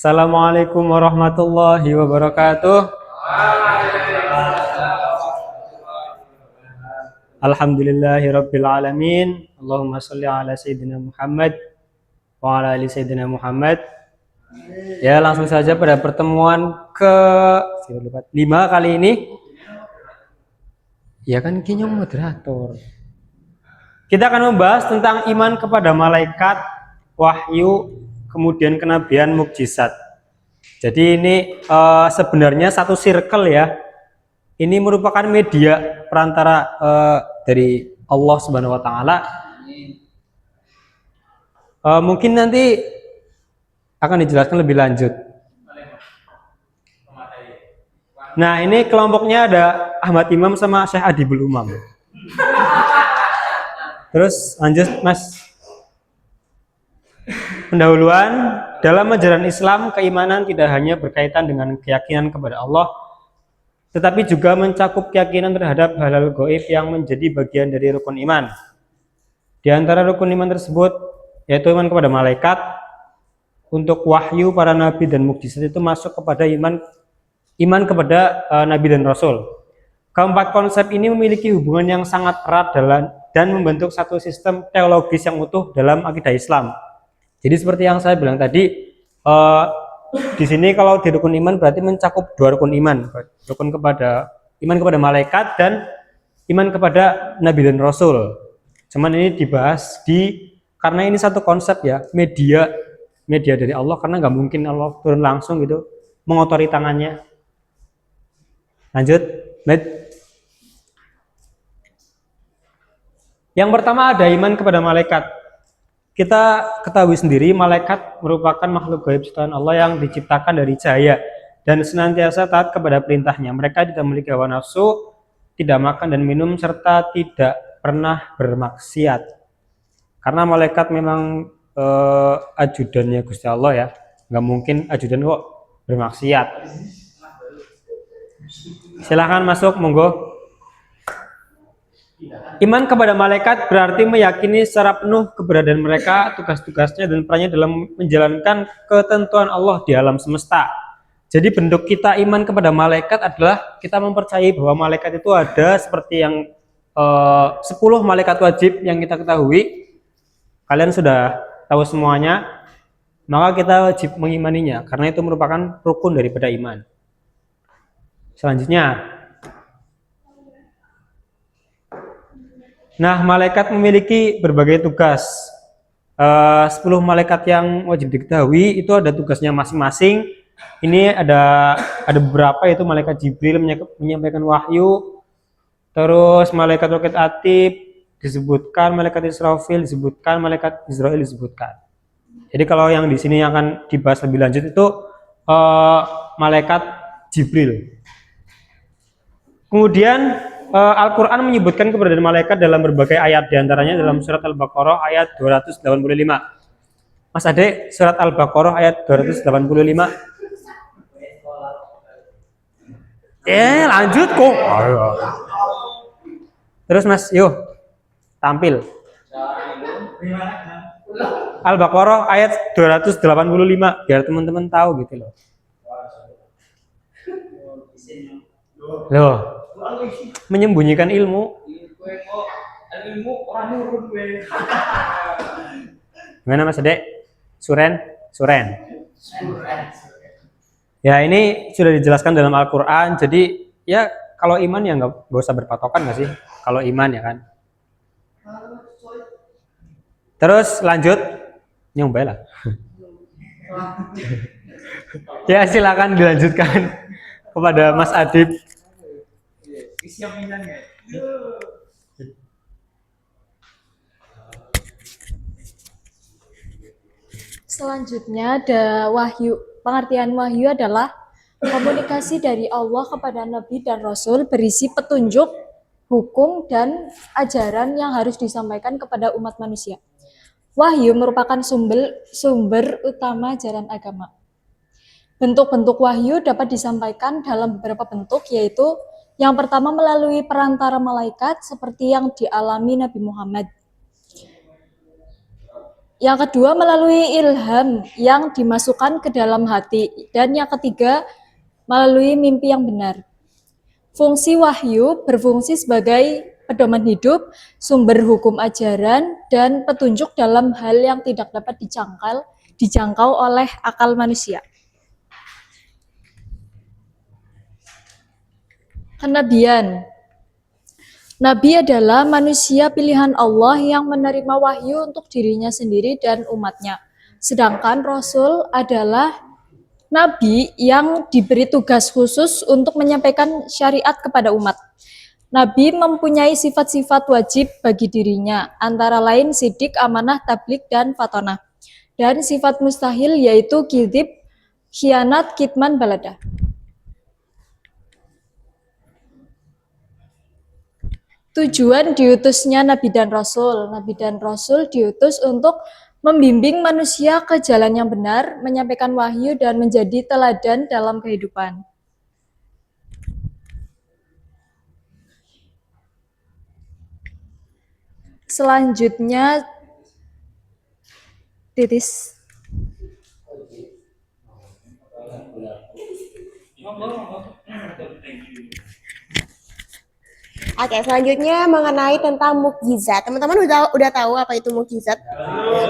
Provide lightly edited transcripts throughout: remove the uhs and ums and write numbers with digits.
Assalamualaikum warahmatullahi wabarakatuh. Alhamdulillahirabbil alamin. Allahumma shalli ala sayyidina Muhammad wa ala ali sayyidina Muhammad. Ya, langsung saja pada pertemuan ke 5 kali ini. Ya kan kinyong moderator. Kita akan membahas tentang iman kepada malaikat, wahyu, kemudian kenabian, mukjizat. Jadi ini sebenarnya satu circle ya. Ini merupakan media perantara dari Allah Subhanahu wa taala. Mungkin nanti akan dijelaskan lebih lanjut. Nah, ini kelompoknya ada Ahmad Imam sama Syekh Adibul Umam. Terus lanjut Mas. Pendahuluan, dalam ajaran Islam, keimanan tidak hanya berkaitan dengan keyakinan kepada Allah, tetapi juga mencakup keyakinan terhadap hal-hal gaib yang menjadi bagian dari rukun iman. Di antara rukun iman tersebut, yaitu iman kepada malaikat, untuk wahyu, para nabi dan mukjizat itu masuk kepada iman kepada nabi dan rasul. Keempat konsep ini memiliki hubungan yang sangat erat dan membentuk satu sistem teologis yang utuh dalam akidah Islam. Jadi seperti yang saya bilang tadi, di sini kalau di rukun iman berarti mencakup dua rukun iman, iman kepada malaikat dan iman kepada nabi dan rasul. Cuman ini dibahas karena ini satu konsep ya, media dari Allah, karena nggak mungkin Allah turun langsung gitu mengotori tangannya. Lanjut, yang pertama ada iman kepada malaikat. Kita ketahui sendiri malaikat merupakan makhluk gaib ciptaan Allah yang diciptakan dari cahaya dan senantiasa taat kepada perintahnya. Mereka tidak memiliki hawa nafsu, tidak makan dan minum, serta tidak pernah bermaksiat. Karena malaikat memang ajudannya Gusti Allah ya, nggak mungkin ajudan kok bermaksiat. Silahkan masuk, monggo. Iman kepada malaikat berarti meyakini secara penuh keberadaan mereka, tugas-tugasnya dan perannya dalam menjalankan ketentuan Allah di alam semesta. Jadi bentuk kita iman kepada malaikat adalah kita mempercayai bahwa malaikat itu ada seperti yang 10 malaikat wajib yang kita ketahui. Kalian sudah tahu semuanya, maka kita wajib mengimaninya karena itu merupakan rukun daripada iman. Selanjutnya, nah, malaikat memiliki berbagai tugas. 10 malaikat yang wajib diketahui itu ada tugasnya masing-masing. Ini ada beberapa, yaitu malaikat Jibril menyampaikan wahyu. Terus malaikat Raqib Atid disebutkan, malaikat Israfil disebutkan, malaikat Israil disebutkan. Jadi kalau yang di sini yang akan dibahas lebih lanjut itu malaikat Jibril. Kemudian Al-Quran menyebutkan keberadaan malaikat dalam berbagai ayat, diantaranya dalam surat Al-Baqarah ayat 285. Mas Ade, surat Al-Baqarah ayat 285. Lanjut kok. Terus Mas, yuk tampil. Al-Baqarah ayat 285 biar teman-teman tahu gitu loh. Loh, menyembunyikan ilmu. Gimana Mas Ade? Suren. Ya, ini sudah dijelaskan dalam Al-Quran. Jadi ya kalau iman ya nggak usah berpatokan nggak sih? Kalau iman ya kan. Terus lanjut, nyoba lah. Ya silakan dilanjutkan kepada Mas Adib. Selanjutnya ada wahyu. Pengertian wahyu adalah komunikasi dari Allah kepada Nabi dan Rasul berisi petunjuk, hukum, dan ajaran yang harus disampaikan kepada umat manusia. Wahyu merupakan sumber utama ajaran agama. Bentuk-bentuk wahyu dapat disampaikan dalam beberapa bentuk, yaitu yang pertama melalui perantara malaikat seperti yang dialami Nabi Muhammad. Yang kedua melalui ilham yang dimasukkan ke dalam hati. Dan yang ketiga melalui mimpi yang benar. Fungsi wahyu berfungsi sebagai pedoman hidup, sumber hukum ajaran, dan petunjuk dalam hal yang tidak dapat dijangkau oleh akal manusia. Kenabian. Nabi adalah manusia pilihan Allah yang menerima wahyu untuk dirinya sendiri dan umatnya. Sedangkan Rasul adalah Nabi yang diberi tugas khusus untuk menyampaikan syariat kepada umat. Nabi mempunyai sifat-sifat wajib bagi dirinya, antara lain sidik, amanah, tablik, dan fatonah. Dan sifat mustahil yaitu kidib, khianat, kitman, balada. Tujuan diutusnya Nabi dan Rasul. Nabi dan Rasul diutus untuk membimbing manusia ke jalan yang benar, menyampaikan wahyu, dan menjadi teladan dalam kehidupan. Selanjutnya, titis. Oke, selanjutnya mengenai tentang mukjizat. Teman-teman udah tahu apa itu mukjizat?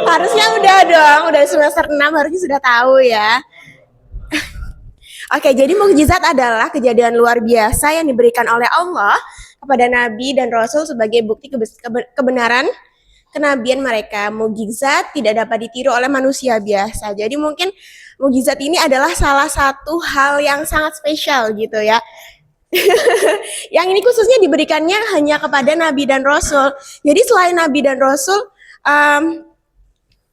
Harusnya udah dong, udah semester 6 harusnya sudah tahu ya. Oke, jadi mukjizat adalah kejadian luar biasa yang diberikan oleh Allah kepada nabi dan rasul sebagai bukti kebenaran kenabian mereka. Mukjizat tidak dapat ditiru oleh manusia biasa. Jadi mungkin mukjizat ini adalah salah satu hal yang sangat spesial gitu ya. Yang ini khususnya diberikannya hanya kepada nabi dan rasul. Jadi selain nabi dan rasul,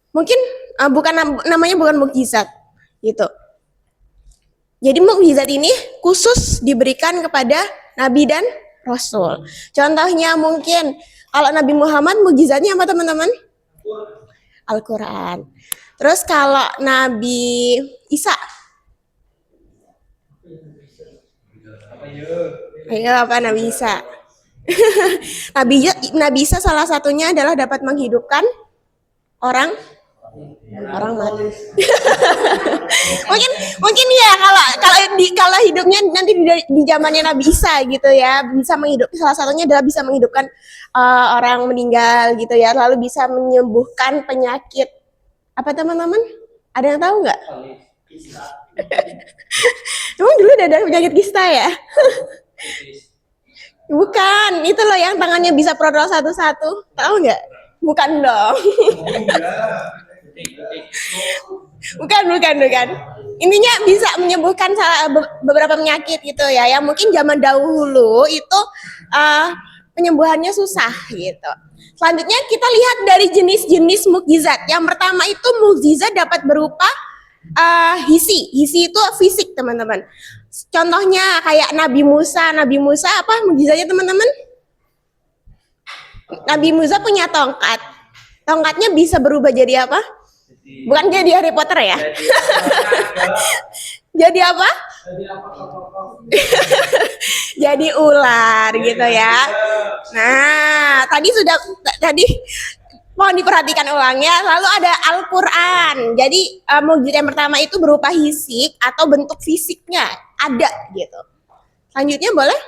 mungkin namanya bukan mukjizat gitu. Jadi mukjizat ini khusus diberikan kepada nabi dan rasul. Contohnya mungkin kalau Nabi Muhammad mukjizatnya apa teman-teman? Al-Quran. Terus kalau Nabi Isa, ayo apa Nabi Isa? Nabi Isa salah satunya adalah dapat menghidupkan orang mati. mungkin ya kalau hidupnya nanti di zamannya Nabi Isa gitu ya, bisa salah satunya adalah bisa menghidupkan orang meninggal gitu ya, lalu bisa menyembuhkan penyakit. Apa teman-teman? Ada yang tahu nggak? Emang dulu ada penyakit kista ya? Bukan, itu loh yang tangannya bisa protol satu-satu. Tahu nggak? Bukan dong. Bukan. Intinya bisa menyembuhkan beberapa penyakit gitu ya. Yang mungkin zaman dahulu itu penyembuhannya susah gitu. Selanjutnya kita lihat dari jenis-jenis mukjizat. Yang pertama itu mukjizat dapat berupa hisi itu fisik teman-teman. Contohnya kayak Nabi Musa apa mukjizatnya teman-teman? Nabi Musa punya tongkatnya bisa berubah jadi apa? Bukan jadi Harry Potter ya? Jadi apa? Jadi ular gitu ya. Nah, tadi mohon diperhatikan ulangnya. Lalu ada Al-Quran. Jadi mukjizat yang pertama itu berupa fisik atau bentuk fisiknya ada gitu. Selanjutnya boleh?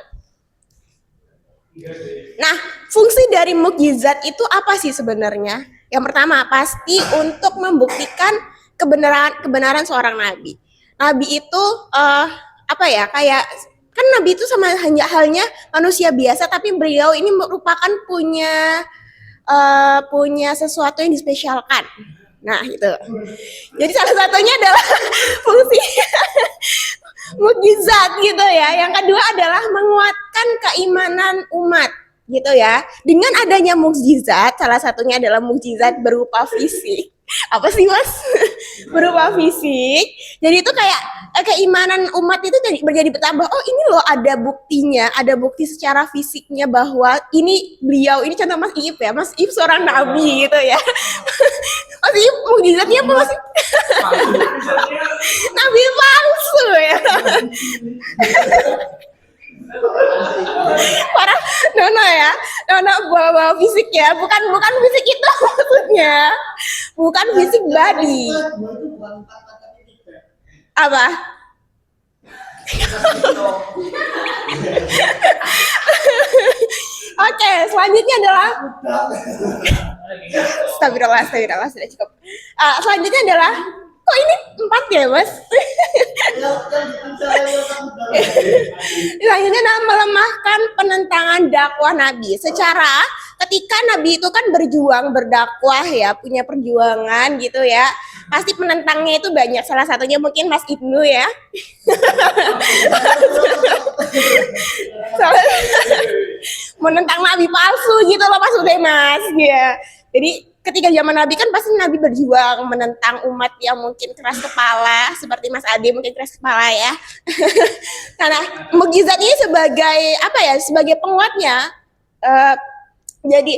Nah, fungsi dari mukjizat itu apa sih sebenarnya? Yang pertama pasti untuk membuktikan kebenaran seorang nabi. Nabi itu kayak kan nabi itu sama halnya manusia biasa, tapi beliau ini merupakan punya sesuatu yang dispesialkan. Nah, itu. Jadi salah satunya adalah fungsi mukjizat gitu ya. Yang kedua adalah menguatkan keimanan umat gitu ya. Dengan adanya mukjizat, salah satunya adalah mukjizat berupa fisik. Apa sih Mas? Berupa fisik. Jadi itu kayak keimanan umat itu menjadi bertambah. Oh, ini loh ada buktinya, ada bukti secara fisiknya bahwa beliau ini contoh Mas Iip ya. Mas Iip seorang nabi gitu ya. Mas Iip mukjizatnya apa Mas? Nabi palsu ya. Parah, Nono ya, Nono bawa fisik ya, bukan fisik itu maksudnya ya. Bukan fisik body. Apa? Oke, selanjutnya adalah Astagfirullah, sudah cukup. Selanjutnya adalah, kok ini 4 ya, Mas? Selanjutnya adalah melemahkan penentangan dakwah Nabi. Secara ketika Nabi itu kan berjuang, berdakwah ya, punya perjuangan gitu ya. Pasti penentangnya itu banyak. Salah satunya mungkin Mas Ibnu ya. Menentang Nabi palsu gitu loh maksudnya Mas. Ya. Jadi ketika zaman Nabi kan pasti Nabi berjuang menentang umat yang mungkin keras kepala, seperti Mas Ade mungkin keras kepala ya. Karena mukjizat ini sebagai apa ya? Sebagai penguatnya, jadi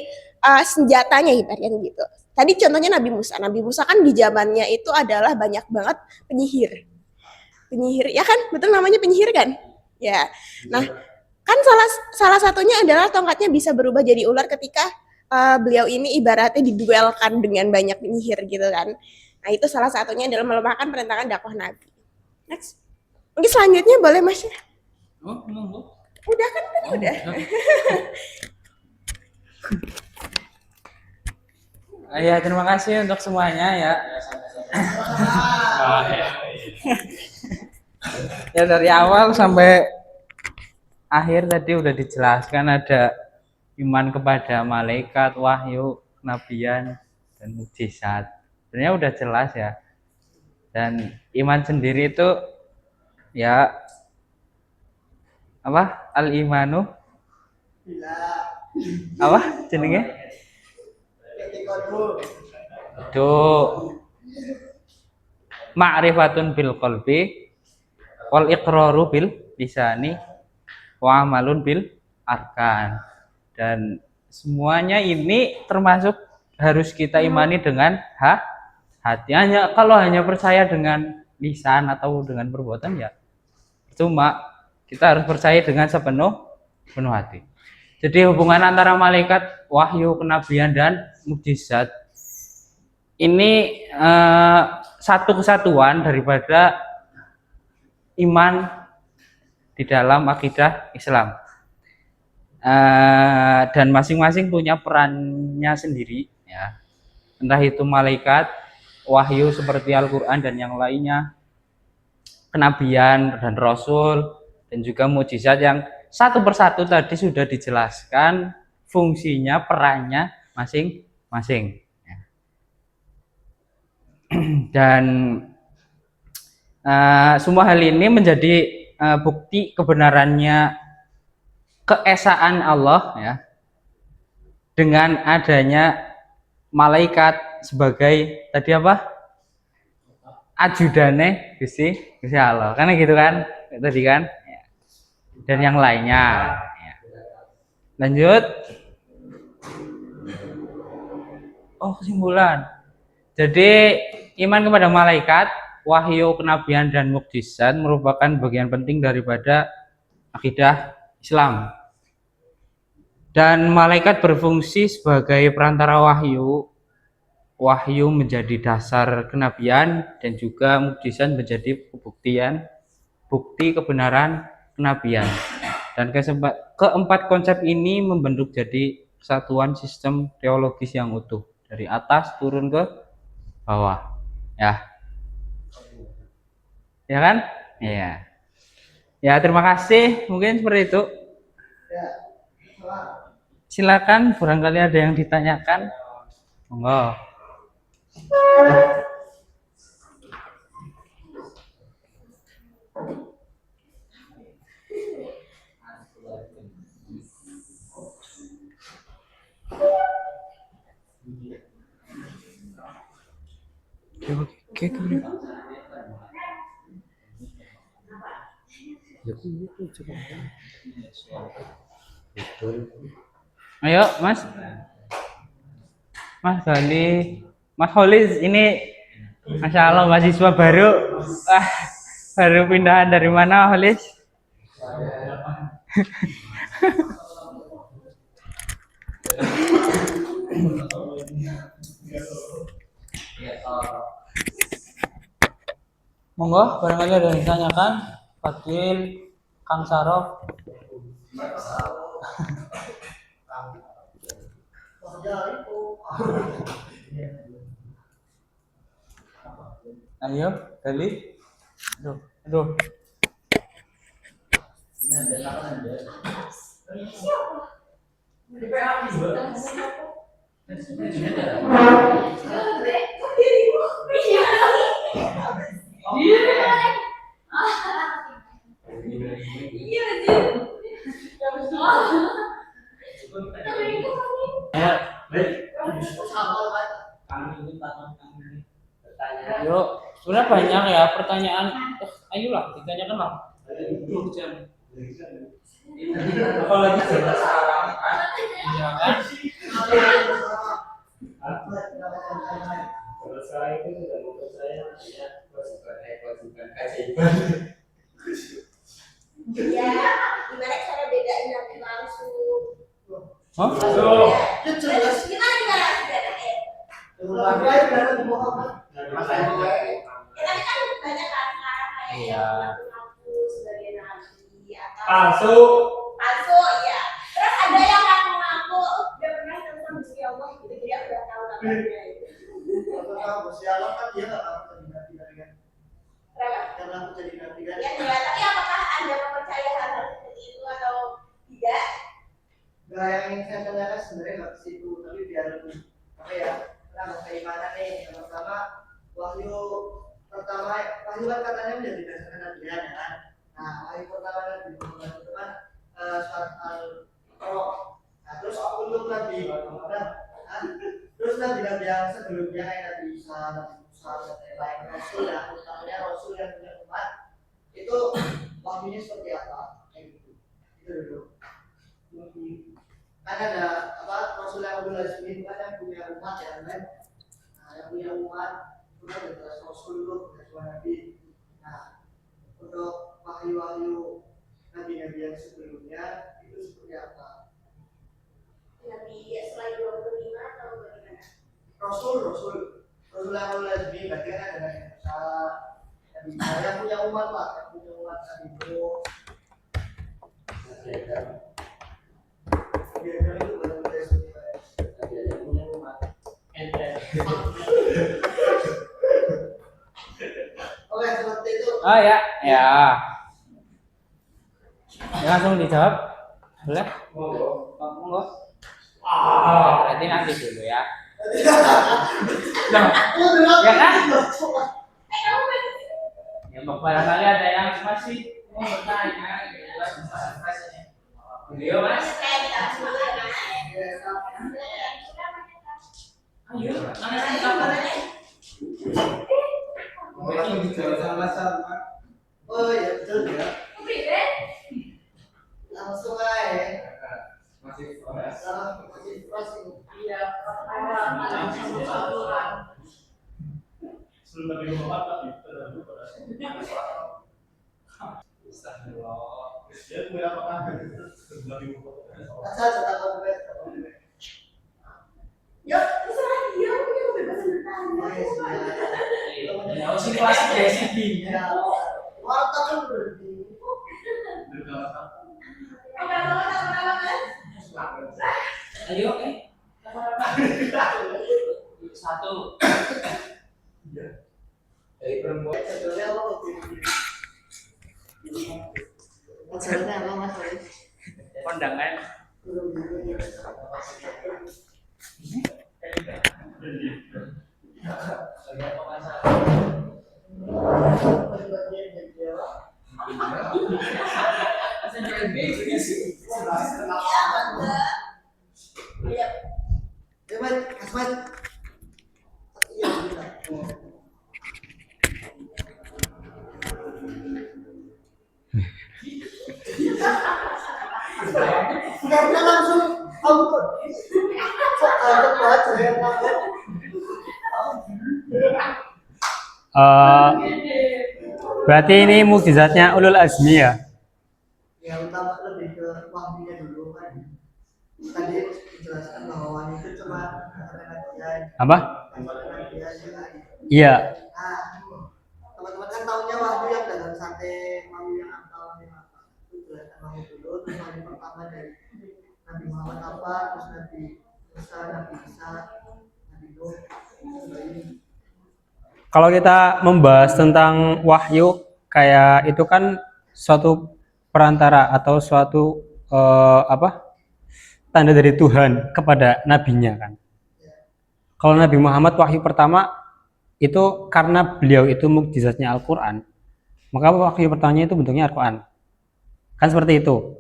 senjatanya ibaratnya gitu. Tadi contohnya Nabi Musa. Nabi Musa kan di zamannya itu adalah banyak banget penyihir. Penyihir, ya kan? Betul namanya penyihir kan? Ya. Nah, kan salah satunya adalah tongkatnya bisa berubah jadi ular ketika beliau ini ibaratnya diduelkan dengan banyak penyihir gitu kan. Nah, itu salah satunya adalah melemahkan penentangan dakwah Nabi. Next. Mungkin selanjutnya boleh Mas. Udah kan tadi udah. Ya, terima kasih untuk semuanya ya. Ya dari awal sampai akhir tadi udah dijelaskan, ada iman kepada malaikat, wahyu, kenabian, dan mukjizat. Sebenarnya udah jelas ya. Dan iman sendiri itu ya apa? Al-imanu apa jenenge? Itu ma'rifatun bil qalbi wal iqraru bil lisani wa amalun bil arkan. Dan semuanya ini termasuk harus kita imani dengan hati. Kalau hanya percaya dengan lisan atau dengan perbuatan ya cuma, kita harus percaya dengan sepenuh hati. Jadi hubungan antara malaikat, wahyu, kenabian, dan mukjizat ini satu kesatuan daripada iman di dalam akidah Islam. Dan masing-masing punya perannya sendiri ya. Entah itu malaikat, wahyu seperti Al-Quran dan yang lainnya, kenabian dan rasul, dan juga mukjizat yang satu persatu tadi sudah dijelaskan fungsinya, perannya masing-masing. Dan semua hal ini menjadi bukti kebenarannya keesaan Allah ya, dengan adanya malaikat sebagai tadi apa? Ajudane Gusti Allah. Karena gitu kan? Tadi kan? Dan yang lainnya. Lanjut. Oh, kesimpulan. Jadi iman kepada malaikat, wahyu, kenabian, dan mukjizat merupakan bagian penting daripada akidah Islam. Dan malaikat berfungsi sebagai perantara wahyu. Wahyu menjadi dasar kenabian, dan juga mukjizat menjadi pembuktian bukti kebenaran kenabian. Dan keempat konsep ini membentuk jadi kesatuan sistem teologis yang utuh dari atas turun ke bawah. Ya kan? Iya. Ya, terima kasih. Mungkin seperti itu. Silakan, barangkali ada yang ditanyakan. Monggo. Ayo, Mas. Mas Gali, Mas Holis, ini Masya Allah mahasiswa baru. Baru pindahan dari mana, Holis? Monggo, barangkali ada yang ditanyakan. Fadil, Kang Sarok. Ayo, Dali. Aduh, aduh. Yuk, sebenarnya banyak ya pertanyaan. Ayolah, ditanyakan lah. Apalagi sekarang kan? Iya kan? Ya, gimana cara bedain nabi palsu? Hah? Terus gimana cara bedain? Ya tapi kan banyak kan sekarang kayak Iya. yang ngaku sebagai nabi atau Palsu. palsu ya. Terus ada yang ngaku udah pernah ketemu Gusti Allah gitu, jadi aku udah tahu kabarnya itu. Kenapa? Ya enggak, tapi apakah Anda mempercayai hal-hal seperti itu atau tidak? Nah, yang ingin saya tanyakan sebenarnya nggak ke situ, tapi biar lebih apa ya, tentang keimanan nih. Yang pertama, wahyu kan katanya menjadi berdasarkan nabian ya kan. Nah, wahyu pertama Nabi Muhammad itu kan surat Al-Baqarah. Nah, terus untuk Nabi Muhammad, terus nabi-nabi yang sebelumnya kayak Nabi Isa, Nabi Musa, dan lain-lain Rasul ya, utamanya Rasul yang punya umat itu wahyunya seperti apa? Kayak gitu. Itu dulu. Kan ada apa Rasul yang Azmi kan yang punya umat ya kan. Nah, yang punya umat itu kan jelas Rasul itu bukan cuma Nabi. Nah, untuk wahyu-wahyu nabi-nabi yang sebelumnya itu seperti apa? Nabi selain 25 atau bagaimana? Rasul yang Azmi berarti kan ada Nabi Musa, Nabi Isa yang punya umat lah, yang punya umat Nabi Nuh. Biarkan itu benar-benar seperti yang punya umat. Oke, seperti itu. Oh ya, ya. Ya, langsung dijawab. Boleh? Monggo. Berarti nanti dulu ya. Loh, ya kan? Ya, barangkali ada yang masih mau bertanya. Beliau mas. Saya tidak semangat. Ayo, Oh iya betul ya. Langsung aja. Masih proses. Iya. Sebelum Nabi Muhammad Nabi dia punya apa? Nabi Muhammad. Asal tetap bebas. Ya, terserah dia punya kebebasan bertanya. situasi Jessica. Ya. Warta kan berarti. Ayo, satu. Dari perempuan sebetulnya lo masalahnya apa mas? Kondangan. Karena langsung ampun. Ada baca ya. Berarti ini mukjizatnya ulul azmi ya? Ya utama lebih ke wahyunya dulu kan. Tadi dijelaskan bahwa wahyu itu cuma kata-kata Apa? kenabian ya kan. Iya. Nah, teman-teman kan tahunya wahyu yang dalam sate wahyu yang apa itu jelaskan wahyu dulu. Terus wahyu pertama dari Nabi Muhammad apa, terus Nabi Musa, Nabi Isa, Nabi Nuh, Ibrahim. Kalau kita membahas tentang wahyu, kayak itu kan suatu perantara atau suatu tanda dari Tuhan kepada nabinya kan. Kalau Nabi Muhammad wahyu pertama itu karena beliau itu mukjizatnya Al-Quran, maka wahyu pertamanya itu bentuknya Al-Quran. Kan seperti itu.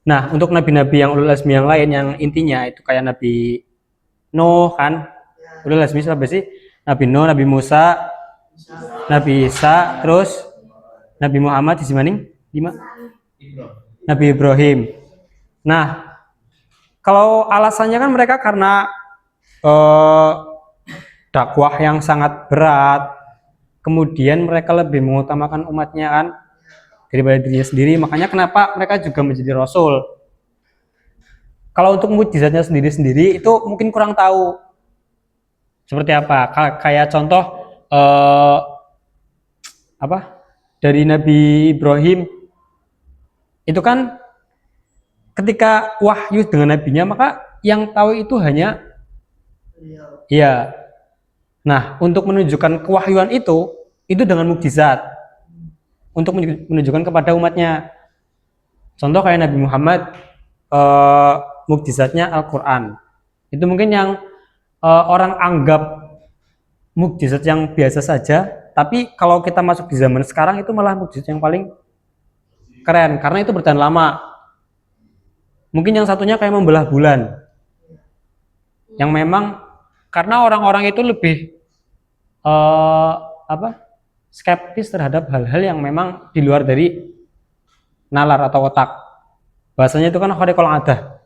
Nah, untuk nabi-nabi yang ulul azmi yang lain yang intinya itu kayak Nabi Nuh kan, ulul azmi siapa sih? Nabi Nuh, Nabi Musa, Nabi Isa, terus Nabi Muhammad di sini Nabi Ibrahim. Nah, kalau alasannya kan mereka karena dakwah yang sangat berat, kemudian mereka lebih mengutamakan umatnya kan daripada dirinya sendiri, makanya kenapa mereka juga menjadi rasul. Kalau untuk mukjizatnya sendiri-sendiri itu mungkin kurang tahu seperti apa. Kayak contoh dari Nabi Ibrahim itu kan ketika wahyu dengan nabinya, maka yang tahu itu hanya iya. Nah, untuk menunjukkan kewahyuan itu dengan mukjizat untuk menunjukkan kepada umatnya. Contoh kayak Nabi Muhammad, mukjizatnya Al-Quran. Itu mungkin yang orang anggap mukjizat yang biasa saja, tapi kalau kita masuk di zaman sekarang itu malah mukjizat yang paling keren karena itu bertahan lama. Mungkin yang satunya kayak membelah bulan, yang memang karena orang-orang itu lebih skeptis terhadap hal-hal yang memang di luar dari nalar atau otak. Bahasanya itu kan khariqul adah,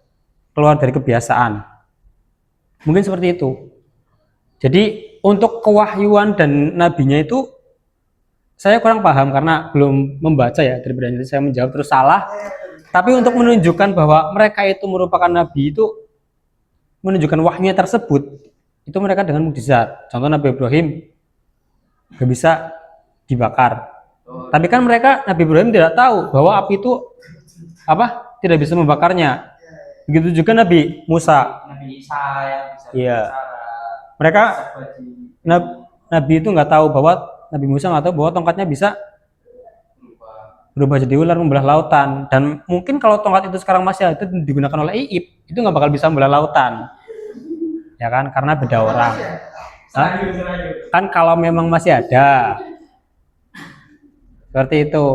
keluar dari kebiasaan. Mungkin seperti itu. Jadi untuk kewahyuan dan nabinya itu saya kurang paham karena belum membaca ya, daripada saya menjawab terus salah. Tapi untuk menunjukkan bahwa mereka itu merupakan nabi, itu menunjukkan wahyunya tersebut itu mereka dengan mukjizat. Contoh Nabi Ibrahim gak bisa dibakar. Tapi kan mereka, Nabi Ibrahim tidak tahu bahwa api itu tidak bisa membakarnya. Begitu juga Nabi Musa. Nabi Isa yang bisa Iya. bicara. Mereka Nabi itu nggak tahu bahwa Nabi Musa nggak tahu bahwa tongkatnya bisa berubah jadi ular membelah lautan. Dan mungkin kalau tongkat itu sekarang masih ada digunakan oleh Iib, itu nggak bakal bisa membelah lautan. Ya kan, karena beda orang. Kan kalau memang masih ada seperti itu.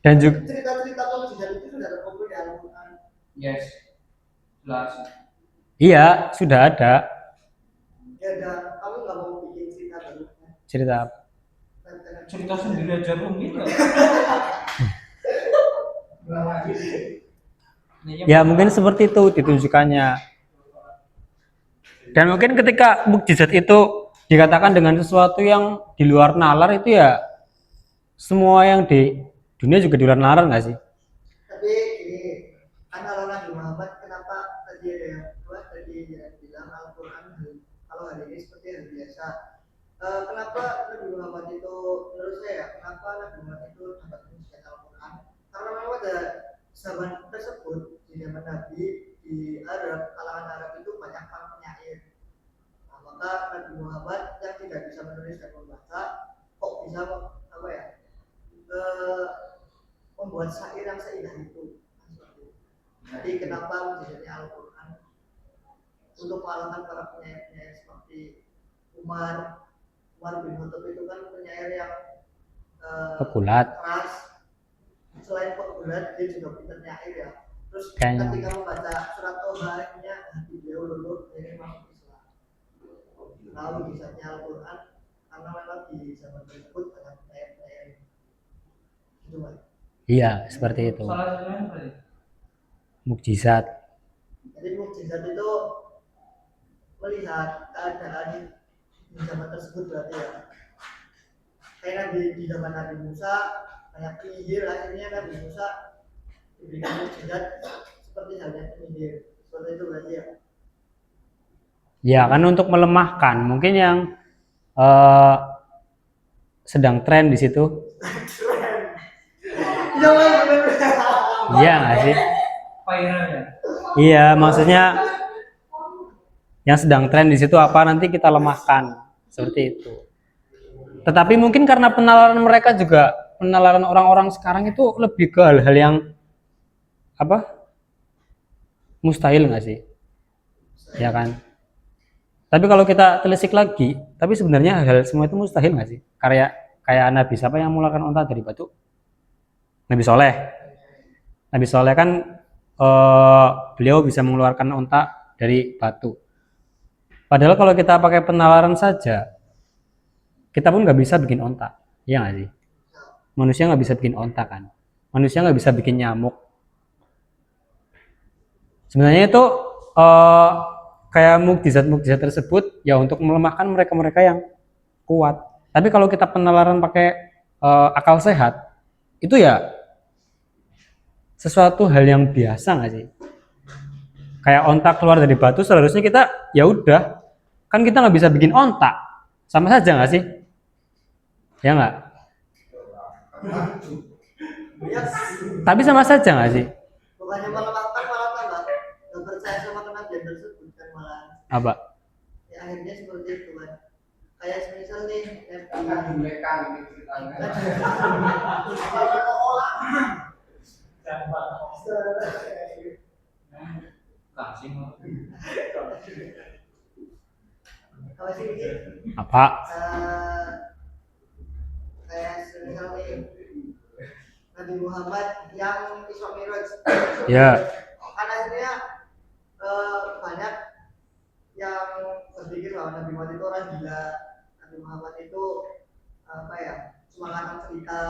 Dan juga cerita-cerita mukjizat itu sudah terkumpul di Al-Quran. Yes. Jelas. iya sudah ada Ya udah, kamu nggak mau bikin cerita baru? cerita. Cerita sendiri aja rumit ya. Ya mungkin seperti itu ditunjukkannya. Dan mungkin ketika mukjizat itu dikatakan dengan sesuatu yang di luar nalar, itu ya semua yang di dunia juga di luar nalar nggak sih? Tapi ini kan kalau Nabi Muhammad kenapa tadi ada yang bilang Al-Quran kalau hari ini seperti hari biasa. Kenapa Nabi Muhammad itu menurut saya kenapa Nabi Muhammad itu dapat mujizat Al-Quran? Karena memang pada zaman tersebut di zaman Nabi di Arab, kalangan Arab itu banyak para penyair. Nah, maka Nabi Muhammad yang tidak bisa menulis dan membaca kok bisa membuat syair yang seindah itu. Jadi kenapa mujizatnya Al-Quran untuk mengalahkan para penyair-penyair seperti Umar bin Khattab itu kan penyair yang Pegulat. keras. Selain pegulat dia juga pintar nyair ya. Terus Kayaknya. ketika membaca surat Toba-nya hati beliau luluh dari masuk Islam. Lalu mujizatnya Al-Quran karena memang di zaman tersebut banyak penyair-penyair gitu kan. Iya seperti itu. Salah satunya apa sih? Mukjizat. Jadi mukjizat itu melihat keadaan di zaman tersebut berarti ya. Kayak di zaman Nabi Musa banyak penyihir, akhirnya Nabi Musa diberikan mukjizat seperti halnya penyihir. Seperti itu berarti ya. Ya kan untuk melemahkan. Mungkin yang eh, sedang tren di situ. Iya Mas, bener. Iya nggak sih? Viral ya. Iya, maksudnya yang sedang tren di situ apa nanti kita lemahkan seperti itu. Tetapi mungkin karena penalaran mereka juga penalaran orang-orang sekarang itu lebih ke hal-hal yang apa? Mustahil nggak sih? Ya kan? Tapi kalau kita telisik lagi, tapi sebenarnya hal-hal semua itu mustahil nggak sih? Kayak Nabi siapa yang mengeluarkan unta dari batu? Nabi Soleh. Nabi Soleh kan beliau bisa mengeluarkan unta dari batu. Padahal kalau kita pakai penalaran saja, kita pun nggak bisa bikin onta, iya nggak sih? Manusia nggak bisa bikin onta kan? Manusia nggak bisa bikin nyamuk. Sebenarnya itu kayak mukjizat-mukjizat tersebut ya untuk melemahkan mereka-mereka yang kuat. Tapi kalau kita penalaran pakai akal sehat, itu ya sesuatu hal yang biasa nggak sih? Kayak onta keluar dari batu, seharusnya kita ya udah, kan kita nggak bisa bikin onta, sama saja nggak sih? Ya nggak? Tapi sama saja nggak sih? Bukannya melemahkan malah tambah nggak percaya sama kenabian tersebut kan malah. Apa? Ya akhirnya seperti itu kan. Kayak semisal nih Kasih mau. apa sih ini? Apa? Kayak semisal nih Nabi Muhammad yang Isra Mi'raj. Ya. Kan akhirnya banyak yang berpikir bahwa Nabi Muhammad itu orang gila. Nabi Muhammad itu apa ya? Cuma ngangkat cerita.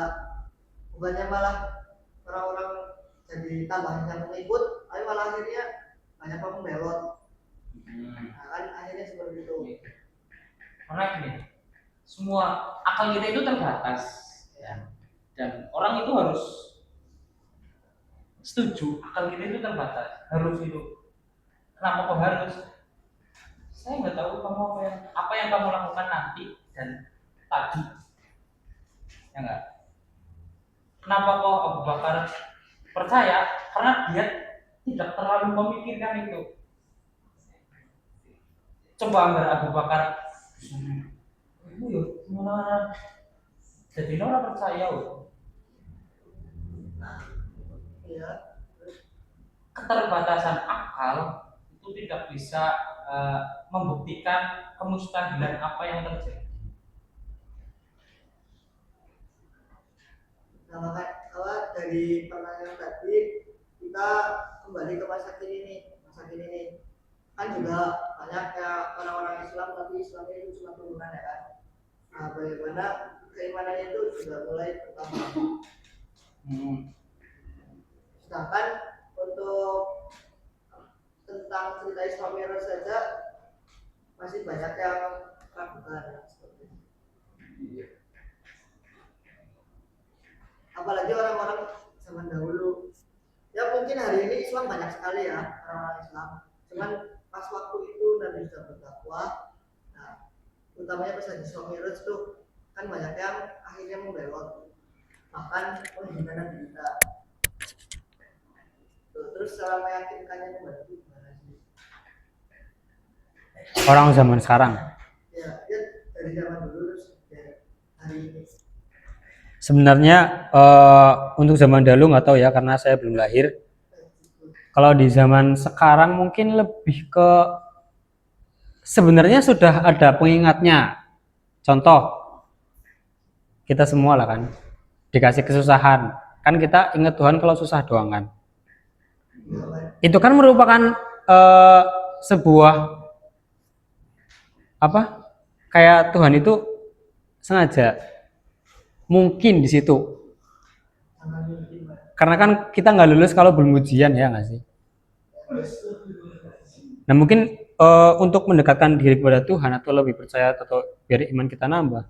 Bukannya malah orang-orang jadi tambah yang mengikut, tapi malah akhirnya banyak yang membelot. Nah, kan akhirnya seperti itu. Karena gini, semua akal kita itu terbatas, ya. Dan orang itu harus setuju akal kita itu terbatas, harus itu. Kenapa kok harus? Saya nggak tahu kamu apa yang kamu lakukan nanti dan tadi, ya nggak? Kenapa kok Abu Bakar percaya? Karena dia tidak terlalu memikirkan itu. Coba ambil Abu Bakar, itu ya gimana? Jadi orang percaya loh. Iya. Keterbatasan akal itu tidak bisa membuktikan kemustahilan apa yang terjadi. Nah, makanya dari pertanyaan tadi kita kembali ke masa kini nih. Masa kini nih kan juga banyak ya orang-orang Islam, tapi Islamnya itu cuma turunan ya kan. Nah, bagaimana keimanannya itu juga mulai bertambah. Sedangkan untuk tentang cerita Isra Mi'raj saja masih banyak yang ragukan seperti itu. Apalagi orang-orang zaman dahulu. Ya mungkin hari ini Islam banyak sekali ya orang-orang Islam. Cuman pas waktu itu Nabi sudah berdakwah. Nah, utamanya pas Isra Mi'raj tuh kan banyak yang akhirnya membelot. Bahkan penghinaan kita. Terus cara meyakinkannya kembali gimana sih? Orang zaman sekarang. Ya dari zaman dulu terus ya, hari ini. Sebenarnya untuk zaman dahulu nggak tahu ya karena saya belum lahir. Kalau di zaman sekarang mungkin lebih ke sebenarnya sudah ada pengingatnya. Contoh kita semua lah kan dikasih kesusahan. Kan kita ingat Tuhan kalau susah doang kan. Itu kan merupakan sebuah apa? Kayak Tuhan itu sengaja mungkin di situ. Karena kan kita nggak lulus kalau belum ujian ya nggak sih? Nah mungkin untuk mendekatkan diri kepada Tuhan atau lebih percaya atau biar iman kita nambah.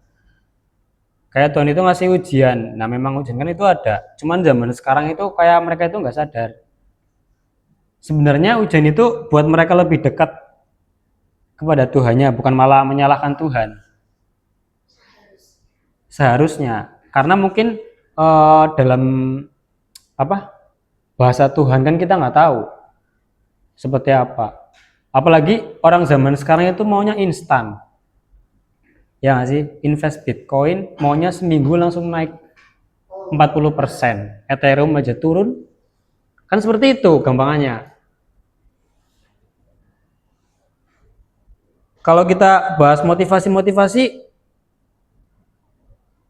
Kayak Tuhan itu ngasih ujian. Nah memang ujian kan itu ada. Cuman zaman sekarang itu kayak mereka itu nggak sadar. Sebenarnya ujian itu buat mereka lebih dekat kepada Tuhannya, bukan malah menyalahkan Tuhan. Seharusnya, karena mungkin dalam bahasa Tuhan kan kita nggak tahu seperti apa. Apalagi orang zaman sekarang itu maunya instan. Ya nggak sih? Invest Bitcoin maunya seminggu langsung naik 40%. Ethereum aja turun. Kan seperti itu gampangannya. Kalau kita bahas motivasi-motivasi,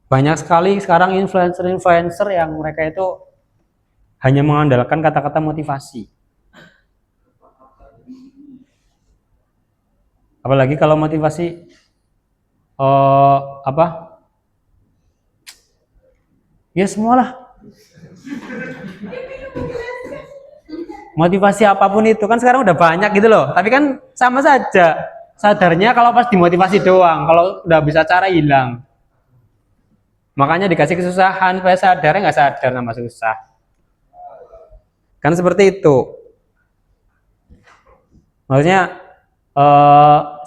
banyak sekali sekarang influencer-influencer yang mereka itu hanya mengandalkan kata-kata motivasi. Apalagi kalau motivasi ya semualah. Motivasi apapun itu kan sekarang udah banyak gitu loh. Tapi kan sama saja. Sadarnya kalau pas dimotivasi doang, kalau udah bisa cara hilang. Makanya dikasih kesusahan supaya sadarnya nggak sadar sama susah. Kan seperti itu. Maksudnya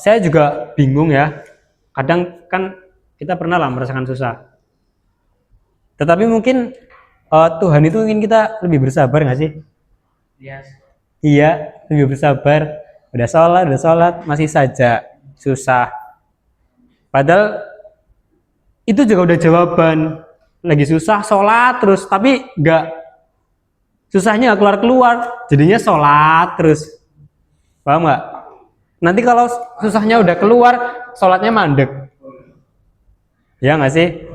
saya juga bingung ya. Kadang kan kita pernah lah merasakan susah. Tetapi mungkin Tuhan itu ingin kita lebih bersabar nggak sih? Yes. Iya, lebih bersabar. Udah sholat, masih saja susah. Padahal itu juga udah jawaban. Lagi susah, sholat terus, tapi susahnya nggak keluar-keluar. Jadinya sholat terus. Paham nggak? Nanti kalau susahnya udah keluar, sholatnya mandek. Ya nggak sih?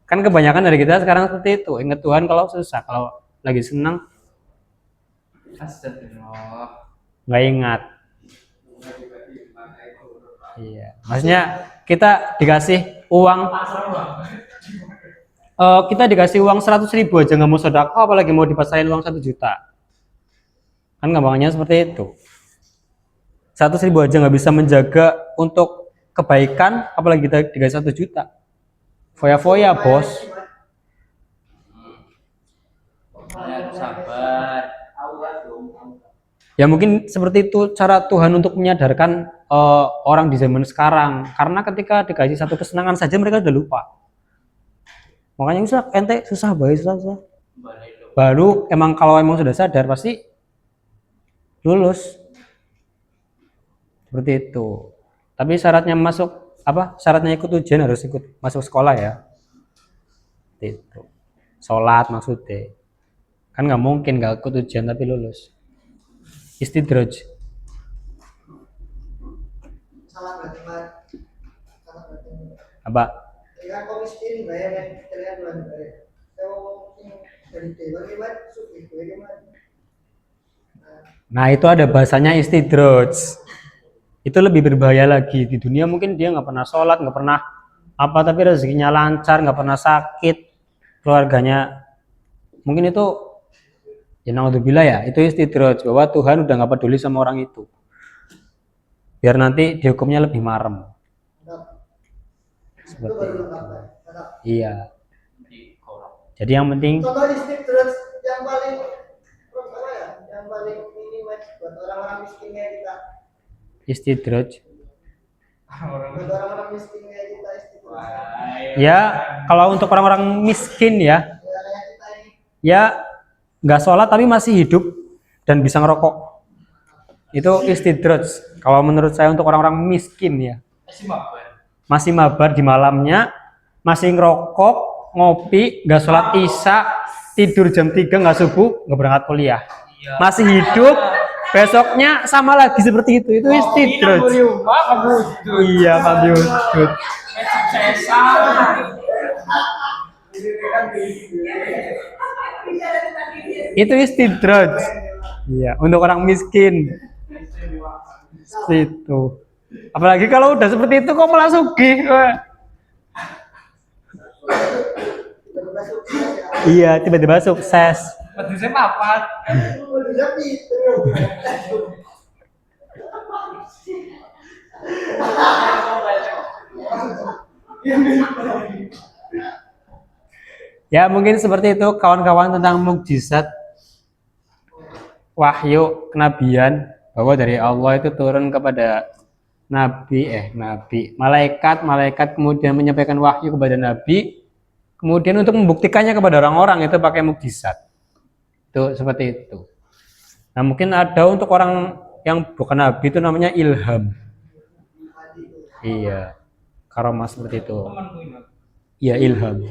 Kan kebanyakan dari kita sekarang seperti itu. Ingat Tuhan kalau susah, kalau lagi senang Astagfirullah. nggak ingat. Iya, maksudnya kita dikasih uang, kita dikasih uang 100.000 aja nggak mau sedekah, apalagi mau dipasain uang 1 juta. Kan gampangnya seperti itu. 100.000 aja nggak bisa menjaga untuk kebaikan, apalagi kita dikasih 1 juta. Foya-foya bos. Sabar. Ya mungkin seperti itu cara Tuhan untuk menyadarkan orang di zaman sekarang. Karena ketika dikasih satu kesenangan saja mereka udah lupa. Makanya susah banget, susah. Baru emang kalau emang sudah sadar pasti lulus. Seperti itu. Tapi syaratnya syaratnya ikut ujian harus ikut masuk sekolah ya. Itu. Sholat maksudnya. Kan nggak mungkin nggak ikut ujian tapi lulus. Istidraj. Salah berarti Pak. Salah berarti. Apa? Ya kau miskin bayar ya, kalian bulan bayar. Kau dari dewa lewat sufi bagaimana? Nah itu ada bahasanya istidraj. Itu lebih berbahaya lagi. Di dunia mungkin dia nggak pernah sholat, nggak pernah tapi rezekinya lancar, nggak pernah sakit, keluarganya mungkin itu ya naudzubillah ya, itu istidraj bahwa Tuhan udah nggak peduli sama orang itu. Biar nanti dihukumnya lebih marem. Seperti itu. Iya. Jadi yang penting contoh istidraj yang paling apa ya? Yang paling ini buat orang-orang miskin kayak kita. istidraj. Buat orang-orang miskin kayak kita istidraj. Ya, kalau untuk orang-orang miskin ya, Ya kayak kita ini. ya nggak sholat tapi masih hidup dan bisa ngerokok. Itu istidraj. Kalau menurut saya untuk orang-orang miskin ya. Masih mabar di malamnya, masih ngerokok, ngopi, nggak sholat isya, tidur jam 3 nggak subuh, nggak berangkat kuliah. Masih hidup, besoknya sama lagi seperti itu. Itu istidraj. Iya, Pak Yusuf. Itu istidraj. Iya, untuk orang miskin. Itu. Apalagi kalau udah seperti itu kok malah sugih. Iya, tiba-tiba sukses. Pedusnya papat. Ya mungkin seperti itu kawan-kawan tentang mukjizat wahyu kenabian bahwa dari Allah itu turun kepada malaikat kemudian menyampaikan wahyu kepada nabi, kemudian untuk membuktikannya kepada orang-orang itu pakai mukjizat. Itu seperti itu. Nah, mungkin ada untuk orang yang bukan nabi itu namanya ilham. Iya. Karomah seperti itu. Iya, ilham.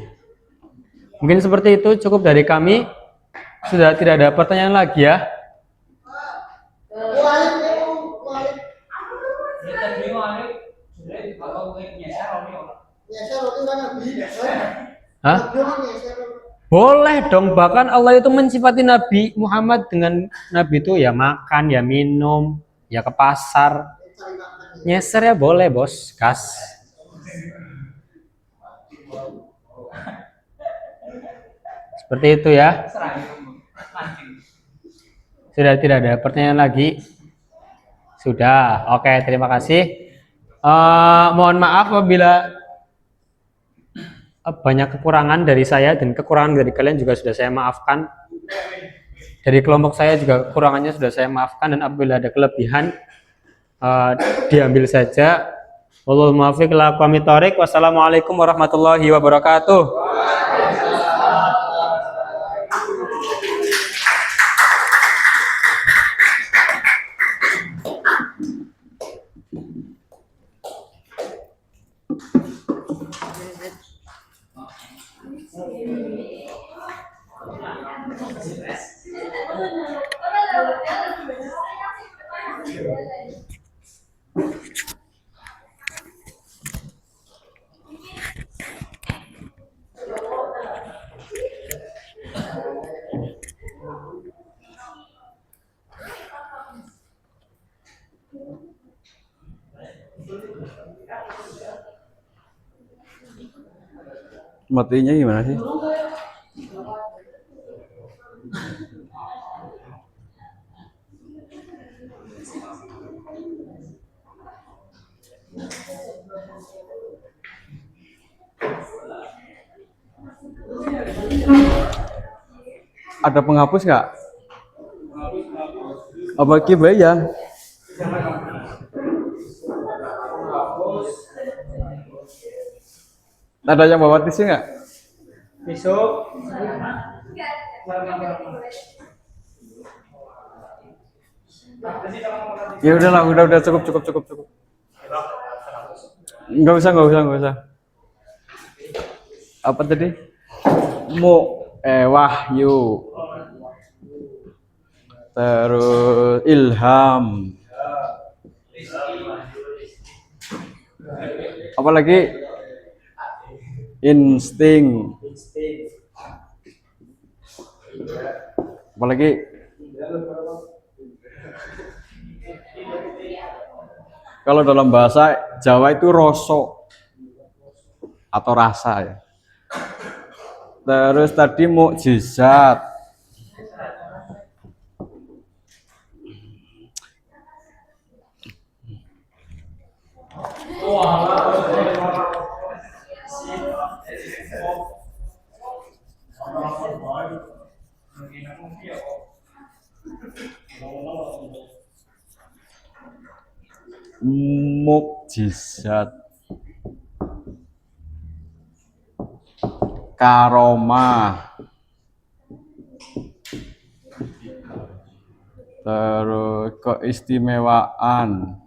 Mungkin seperti itu, cukup dari kami. Sudah tidak ada pertanyaan lagi ya. Hah? Boleh dong, bahkan Allah itu mensifati Nabi Muhammad dengan Nabi itu ya makan, ya minum, ya ke pasar. Nyeser ya boleh bos, gas. Seperti itu ya. Sudah tidak ada pertanyaan lagi. Sudah, oke, terima kasih. Mohon maaf apabila banyak kekurangan dari saya dan kekurangan dari kalian juga sudah saya maafkan. Dari kelompok saya juga kekurangannya sudah saya maafkan, dan apabila ada kelebihan diambil saja. Wallahul muwaffiq ila aqwamit thoriq. Wassalamualaikum warahmatullahi wabarakatuh. Matinya gimana sih? Ada penghapus nggak? Apa ya? Ada yang bawa tisu nggak? Besok. Ya udahlah, udah cukup. Nggak usah. Apa tadi? Wahyu. Terus ilham. Apa lagi? Insting. Apa lagi? Kalau dalam bahasa Jawa itu rasa atau rasa ya. Terus tadi mukjizat. Mukjizat, karomah, terus keistimewaan,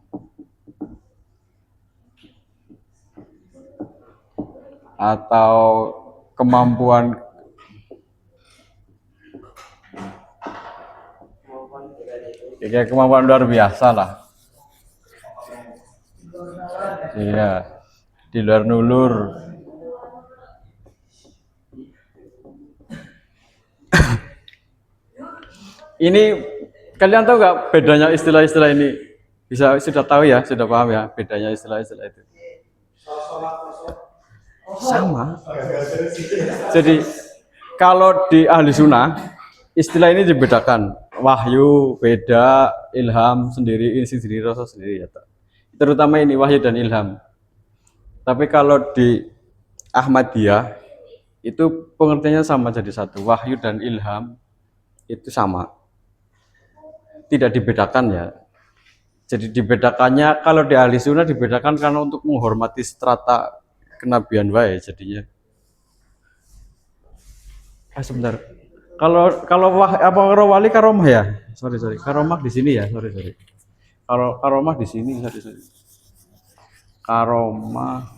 atau kemampuan kayak kemampuan luar biasa lah. Iya, di luar nulur. Ini kalian tahu nggak bedanya istilah-istilah ini? Sudah tahu ya, sudah paham ya bedanya istilah-istilah itu? Sama. Jadi kalau di ahli sunnah istilah ini dibedakan. Wahyu beda, ilham sendiri, insting sendiri, rasa sendiri ya. Terutama ini wahyu dan ilham. Tapi kalau di Ahmadiyah itu pengertiannya sama jadi satu. Wahyu dan ilham itu sama. Tidak dibedakan ya. Jadi dibedakannya kalau di ahli sunnah dibedakan karena untuk menghormati strata kenabian wae jadinya. Sebentar. Kalau wali karomah ya? Sorry. Karomah di sini ya? Sorry. Kalau karomah di sini, sorry. Karomah.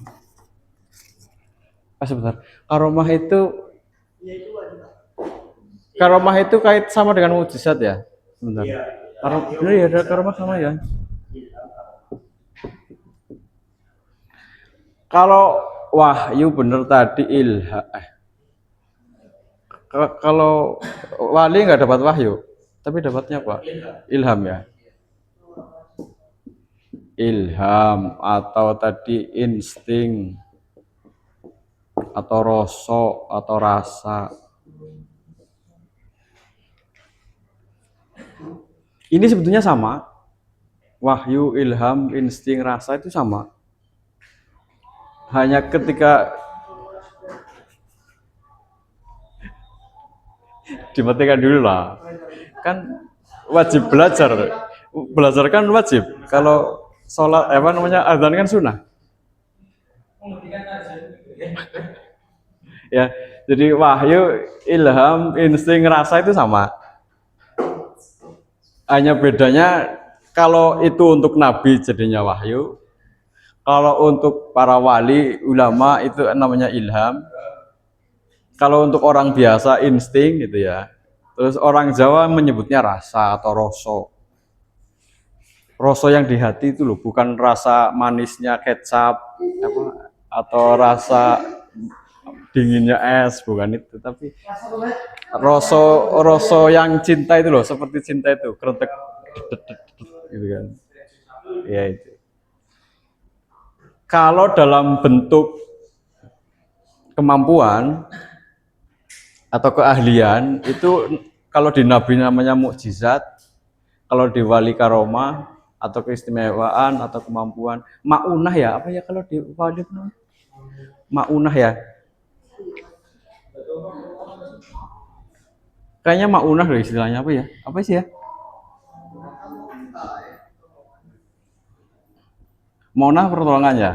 Sebentar. Karomah itu kait sama dengan mukjizat ya? Sebentar. Benar ya, ada karomah sama ya? Kalau wahyu bener tadi kalau wali nggak dapat wahyu, tapi dapatnya apa? Ilham ya. Ilham atau tadi insting atau rasa atau rasa. Ini sebetulnya sama. Wahyu, ilham, insting, rasa itu sama. Hanya ketika dimatikan dulu lah. Kan wajib belajar. Belajar kan wajib. Kalau sholat azan kan sunnah. Ya, jadi wahyu, ilham, insting, rasa itu sama. Hanya bedanya kalau itu untuk nabi jadinya wahyu. Kalau untuk para wali, ulama itu namanya ilham. Kalau untuk orang biasa insting gitu ya. Terus orang Jawa menyebutnya rasa atau roso. Roso yang di hati itu loh, bukan rasa manisnya kecap atau rasa dinginnya es, bukan itu, tapi roso yang cinta itu loh, seperti cinta itu, kerentek gitu kan. Ya itu. Kalau dalam bentuk kemampuan atau keahlian itu kalau di nabi namanya mukjizat, kalau di wali karomah atau keistimewaan atau kemampuan, maunah ya, apa ya kalau di wali maunah ya? Kayaknya maunah loh istilahnya apa ya? Apa sih ya? Maunah pertolongan ya.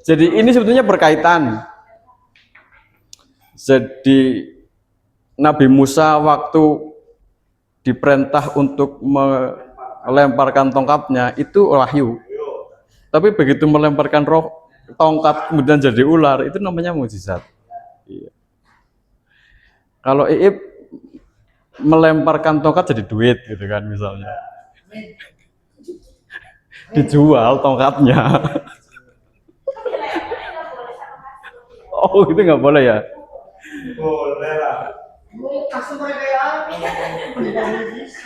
Jadi ini sebetulnya berkaitan. Jadi Nabi Musa waktu diperintah untuk melemparkan tongkatnya itu wahyu. Tapi begitu melemparkan tongkat kemudian jadi ular itu namanya mukjizat. Iya. Kalau Iib melemparkan tongkat jadi duit gitu kan misalnya. Dijual tongkatnya. Oh itu nggak boleh ya? Boleh lah.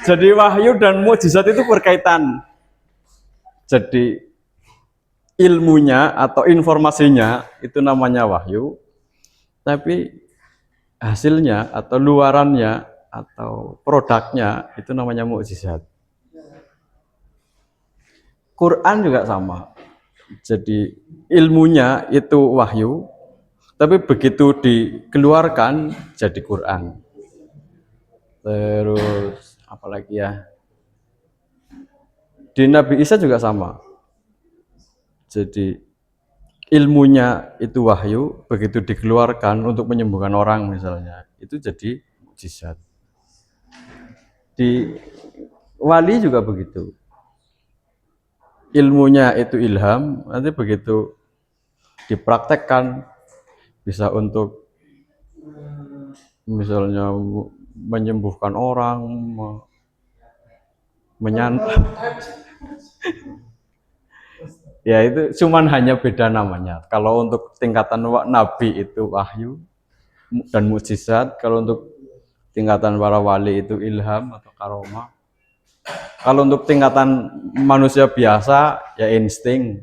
Jadi wahyu dan mukjizat itu berkaitan. Jadi ilmunya atau informasinya itu namanya wahyu, tapi hasilnya atau luarannya atau produknya itu namanya mukjizat. Quran juga sama. Jadi ilmunya itu wahyu, tapi begitu dikeluarkan jadi Quran. Terus apalagi ya? Di Nabi Isa juga sama. Jadi ilmunya itu wahyu, begitu dikeluarkan untuk menyembuhkan orang misalnya, itu jadi mukjizat. Di wali juga begitu. Ilmunya itu ilham, nanti begitu dipraktekkan bisa untuk misalnya menyembuhkan orang, menyantap. Ya itu cuman hanya beda namanya. Kalau untuk tingkatan nabi itu wahyu dan mukjizat, kalau untuk tingkatan para wali itu ilham atau karomah. Kalau untuk tingkatan manusia biasa ya insting.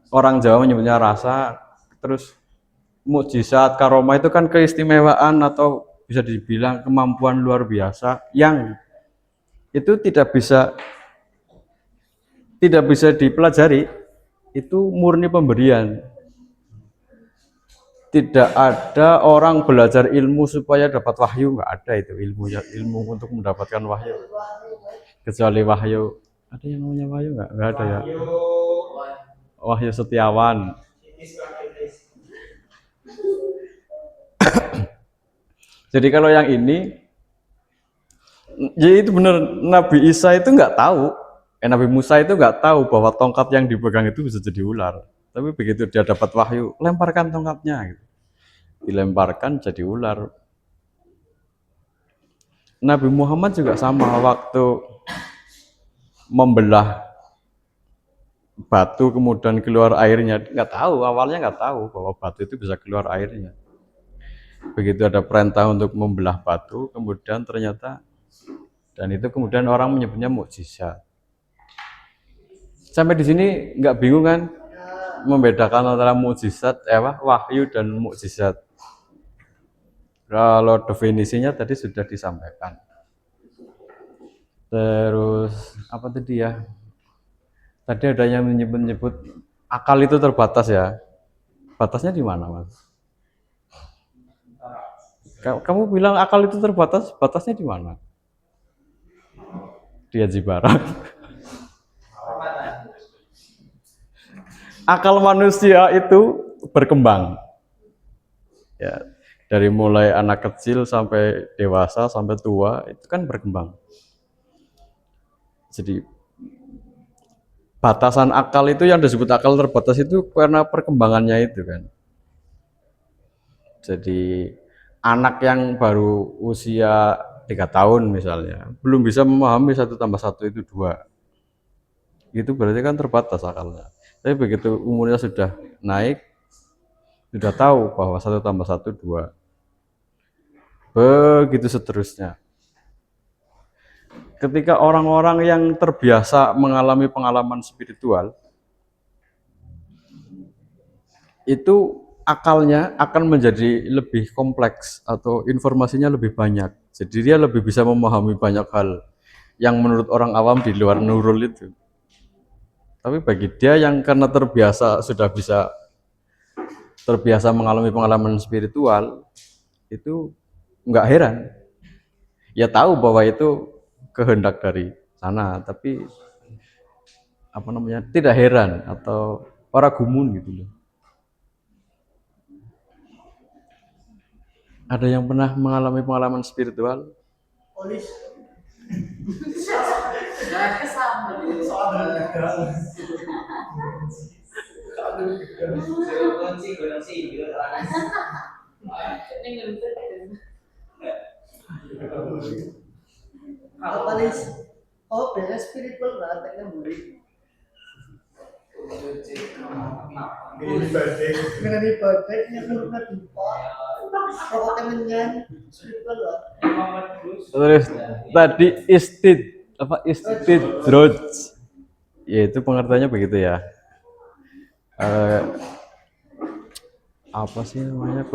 Orang Jawa menyebutnya rasa, terus mukjizat, karomah itu kan keistimewaan atau bisa dibilang kemampuan luar biasa yang itu tidak bisa dipelajari, itu murni pemberian. tidak ada orang belajar ilmu supaya dapat wahyu, nggak ada itu ilmu untuk mendapatkan wahyu kecuali wahyu. Ada yang namanya wahyu nggak ada ya. Wahyu Setiawan. Jadi kalau yang ini, ya itu benar, Nabi Isa itu nggak tahu, Nabi Musa itu nggak tahu bahwa tongkat yang dipegang itu bisa jadi ular. Tapi begitu dia dapat wahyu, lemparkan tongkatnya, gitu. Dilemparkan jadi ular. Nabi Muhammad juga sama, waktu membelah batu kemudian keluar airnya, nggak tahu, awalnya nggak tahu bahwa batu itu bisa keluar airnya. Begitu ada perintah untuk membelah batu, kemudian ternyata, dan itu kemudian orang menyebutnya mukjizat. Sampai di sini nggak bingung kan membedakan antara mukjizat, wahyu dan mukjizat? Kalau definisinya tadi sudah disampaikan. Terus apa tadi ya? Tadi ada yang menyebut akal itu terbatas ya. Batasnya di mana, Mas? Kamu bilang akal itu terbatas, batasnya di mana? Di Haji Barat. Akal manusia itu berkembang. Ya, dari mulai anak kecil sampai dewasa sampai tua itu kan berkembang. Jadi batasan akal itu yang disebut akal terbatas itu karena perkembangannya itu kan. Jadi anak yang baru usia 3 tahun misalnya belum bisa memahami 1+1 itu 2. Itu berarti kan terbatas akalnya. Tapi begitu umurnya sudah naik, sudah tahu bahwa 1+1 2. Begitu seterusnya. Ketika orang-orang yang terbiasa mengalami pengalaman spiritual, itu akalnya akan menjadi lebih kompleks atau informasinya lebih banyak. Jadi dia lebih bisa memahami banyak hal yang menurut orang awam di luar nurul itu. Tapi bagi dia yang karena terbiasa mengalami pengalaman spiritual, itu nggak heran. Ya tahu bahwa itu kehendak dari sana, tapi tidak heran atau ora gumun gitu loh. Ada yang pernah mengalami pengalaman spiritual? Polis. Polis. Oh, beres spiritual banget kan muri. Dengan ibadahnya menurut dupa. Kalau temennya spiritual lah. Terus tadi istidroj, yaitu pengertiannya begitu ya. Apa sih namanya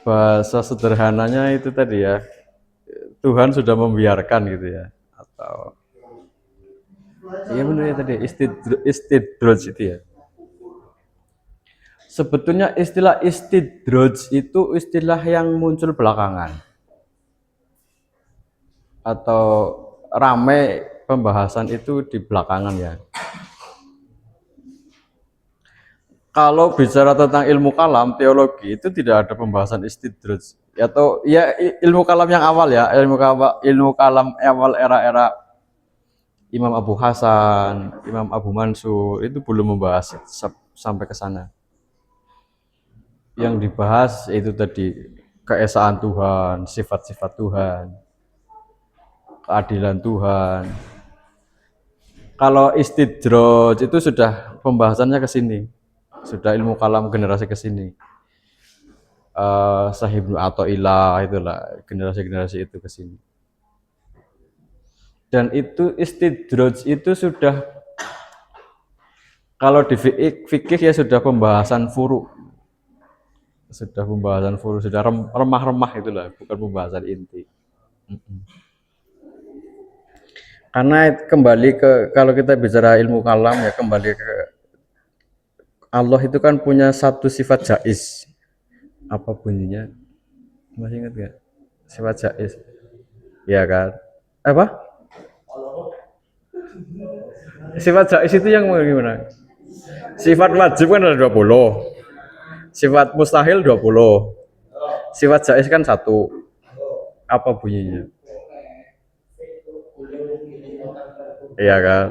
bahasa sederhananya itu tadi ya, Tuhan sudah membiarkan gitu ya, atau iya benar ya tadi istidroj itu ya. Sebetulnya istilah istidroj itu istilah yang muncul belakangan atau ramai pembahasan itu di belakangan ya. Kalau bicara tentang ilmu kalam, teologi itu tidak ada pembahasan istidroj atau ya ilmu kalam yang awal ya, ilmu kalam awal era-era Imam Abu Hasan, Imam Abu Mansur itu belum membahas sampai ke sana. Yang dibahas itu tadi keesaan Tuhan, sifat-sifat Tuhan, keadilan Tuhan. Kalau istidroj itu sudah pembahasannya ke sini. Sudah ilmu kalam generasi ke sini. Sahih Ibnu Athaillah itulah generasi-generasi itu ke sini. Dan itu istidroj itu sudah, kalau di fikih ya sudah pembahasan furu. Sudah pembahasan furu, sudah remah-remah itulah, bukan pembahasan inti. Karena kembali ke, kalau kita bicara ilmu kalam ya kembali ke Allah itu kan punya satu sifat jaiz. Apa bunyinya? Masih ingat gak? Sifat jaiz. Iya kan? Apa? Sifat jaiz itu yang gimana? Sifat wajib kan ada 20. Sifat mustahil 20. Sifat jaiz kan 1. Apa bunyinya? Iya kan?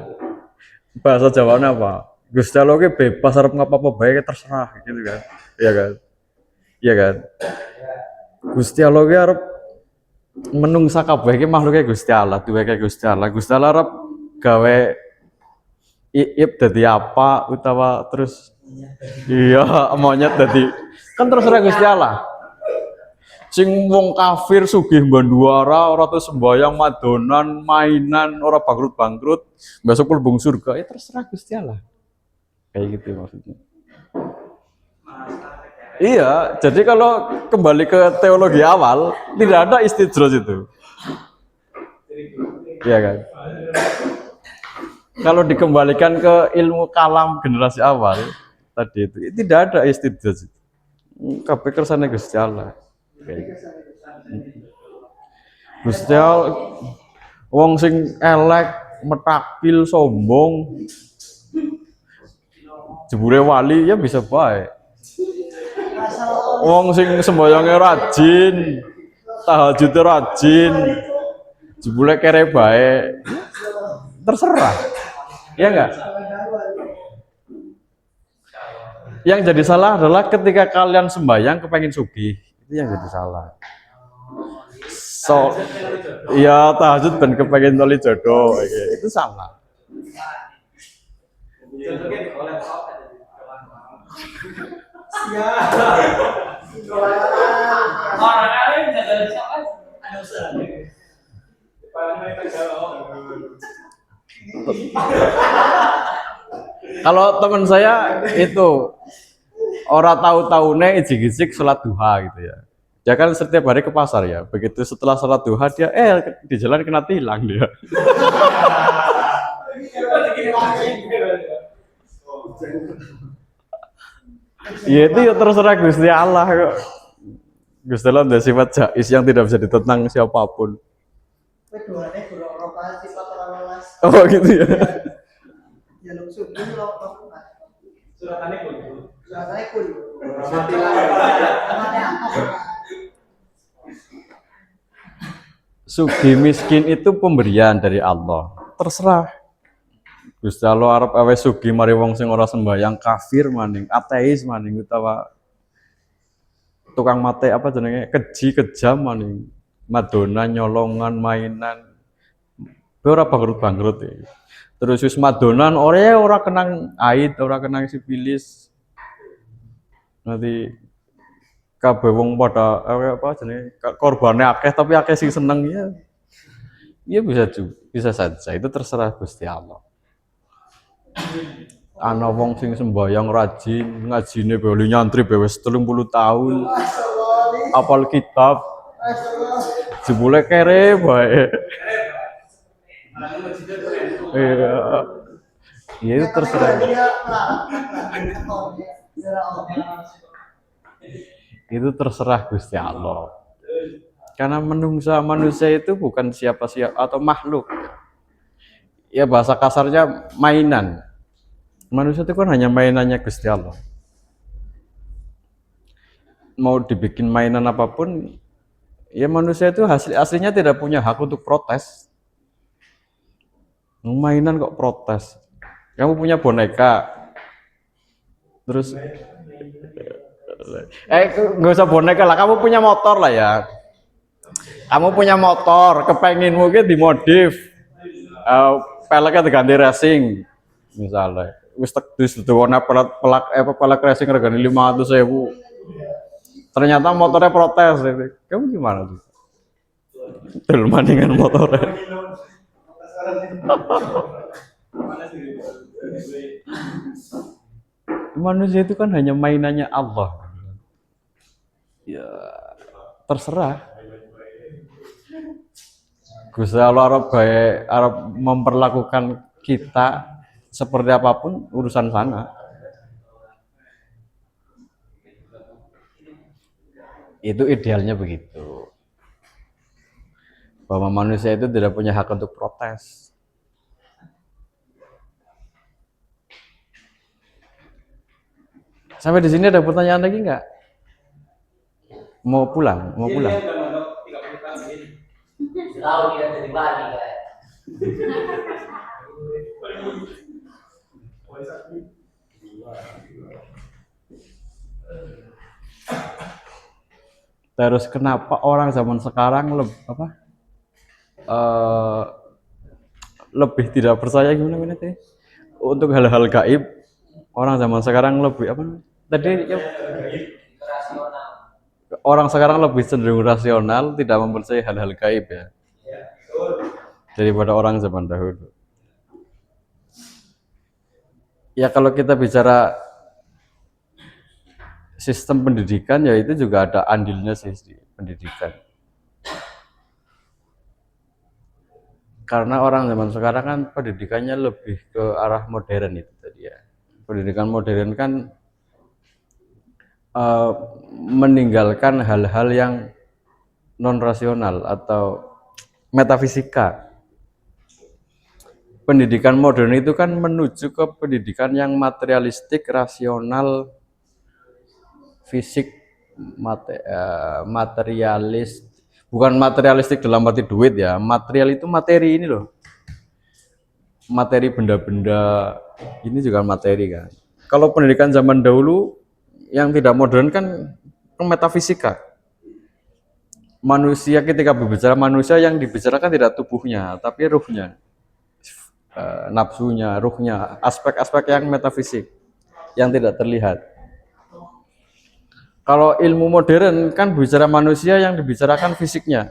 Bahasa Jawanya apa? Gusti Allah ki bebas arep ngapa-apa bae terserah gitu kan. Iya kan? Iya kan? Gusti Allah ki arep menungsa kabeh ki makhluke Gusti Allah, duweke Gusti Allah. Gusti Allah arep gawe iip dadi apa utawa terus iya monyet dadi kan terserah Gusti Allah. Sing wong kafir sugih banduara ora tau sembayang madonan mainan ora bangkrut besok mlebu surga ya terserah Gusti Allah. Kayak gitu maksudnya. Iya, jadi kalau kembali ke teologi awal tidak ada istidros itu. Iya kan? Kalau dikembalikan ke ilmu kalam generasi awal tadi itu tidak ada istidros. Kabeh kersane Gusti Allah. Gusti Allah wong sing elek, metakil, sombong, jebule wali ya bisa baik. Wong sing sembayangnya rajin, tahajudnya rajin, jebule kere baik. Terserah. Iya enggak? Yang jadi salah adalah ketika kalian sembayang kepengen sugih. Itu yang jadi salah. So, ya tahajud dan kepengen toli jodoh, itu salah. Kalau teman saya itu orang tahu-tahunya ijik-ijik sholat duha gitu ya. Dia kan setiap hari ke pasar ya. Begitu setelah sholat duha dia di jalan kena tilang dia. Ya itu ya terserah Gusti Allah kok. Gusti Allah ada sifat jais yang tidak bisa ditentang siapapun. Oh gitu ya. Sugi miskin itu pemberian dari Allah. Terserah. Gusti Allah arep awe sugi mari wong sing ora sembayang kafir maning, ateis maning utawa tukang mate apa jenenge keji kejam maning, madonan nyolongan mainan. Ora bangkrut ya. Terus wis madonan ora kenang aid, ora kenang sifilis. Nanti kabeh wong pada apa jenenge korbane akeh tapi akeh sing seneng ya. Ya bisa saja itu terserah Gusti Allah. Ana wong sing sembayang rajin, ngajine beli nyantri wis 30 tahun. Apal kitab. Jebule kere bae. Iya. Ya itu terserah. Itu terserah Gusti Allah. Karena manusia itu bukan siapa-siapa atau makhluk. Ya bahasa kasarnya mainan. Manusia itu kan hanya mainannya Gusti Allah. Mau dibikin mainan apapun, ya manusia itu aslinya tidak punya hak untuk protes. Mainan kok protes. Kamu punya boneka, terus nggak usah boneka lah. Kamu punya motor lah ya. Kamu punya motor, kepengin mungkin dimodif, peleknya diganti racing, misalnya. Wis teknis itu warna pelek racing regane 500.000. Ternyata motornya protes. Kamu gimana tuh? Delmaningan motornya. Manusia itu kan hanya mainannya Allah. Ya terserah. Gusti Allah Arab memperlakukan kita seperti apapun urusan sana. Itu idealnya begitu. Bahwa manusia itu tidak punya hak untuk protes. Sampai di sini ada pertanyaan lagi nggak? Mau pulang? Mau pulang? Tahu dia dari Bali kan. Terus kenapa orang zaman sekarang lebih tidak percaya gimana tadi? Untuk hal-hal gaib, orang zaman sekarang lebih apa? Tadi ya, orang sekarang lebih cenderung rasional, tidak mempercayai hal-hal gaib ya, daripada orang zaman dahulu. Ya kalau kita bicara sistem pendidikan ya itu juga ada andilnya sih di pendidikan. Karena orang zaman sekarang kan pendidikannya lebih ke arah modern itu tadi ya. Pendidikan modern kan meninggalkan hal-hal yang non rasional atau metafisika. Pendidikan modern itu kan menuju ke pendidikan yang materialistik, rasional, fisik, materialis, bukan materialistik dalam arti duit ya. Material itu materi ini loh, materi benda-benda ini juga materi kan. Kalau pendidikan zaman dahulu yang tidak modern kan metafisika. Manusia ketika berbicara manusia yang dibicarakan tidak tubuhnya tapi ruhnya, nafsunya, ruhnya, aspek-aspek yang metafisik yang tidak terlihat. Kalau ilmu modern kan bicara manusia yang dibicarakan fisiknya.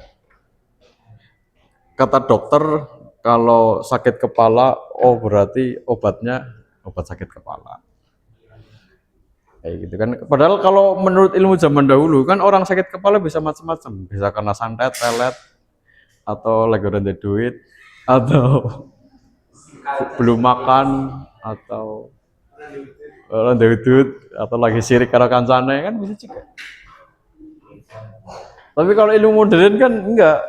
Kata dokter kalau sakit kepala, oh berarti obatnya obat sakit kepala. Kayak gitu kan. Padahal kalau menurut ilmu zaman dahulu kan orang sakit kepala bisa macam-macam, bisa karena santet, pelet, atau lagi ada duit, atau belum makan, atau landudut, atau lagi sirik karo kancane kan bisa juga. Tapi kalau ilmu modern kan enggak,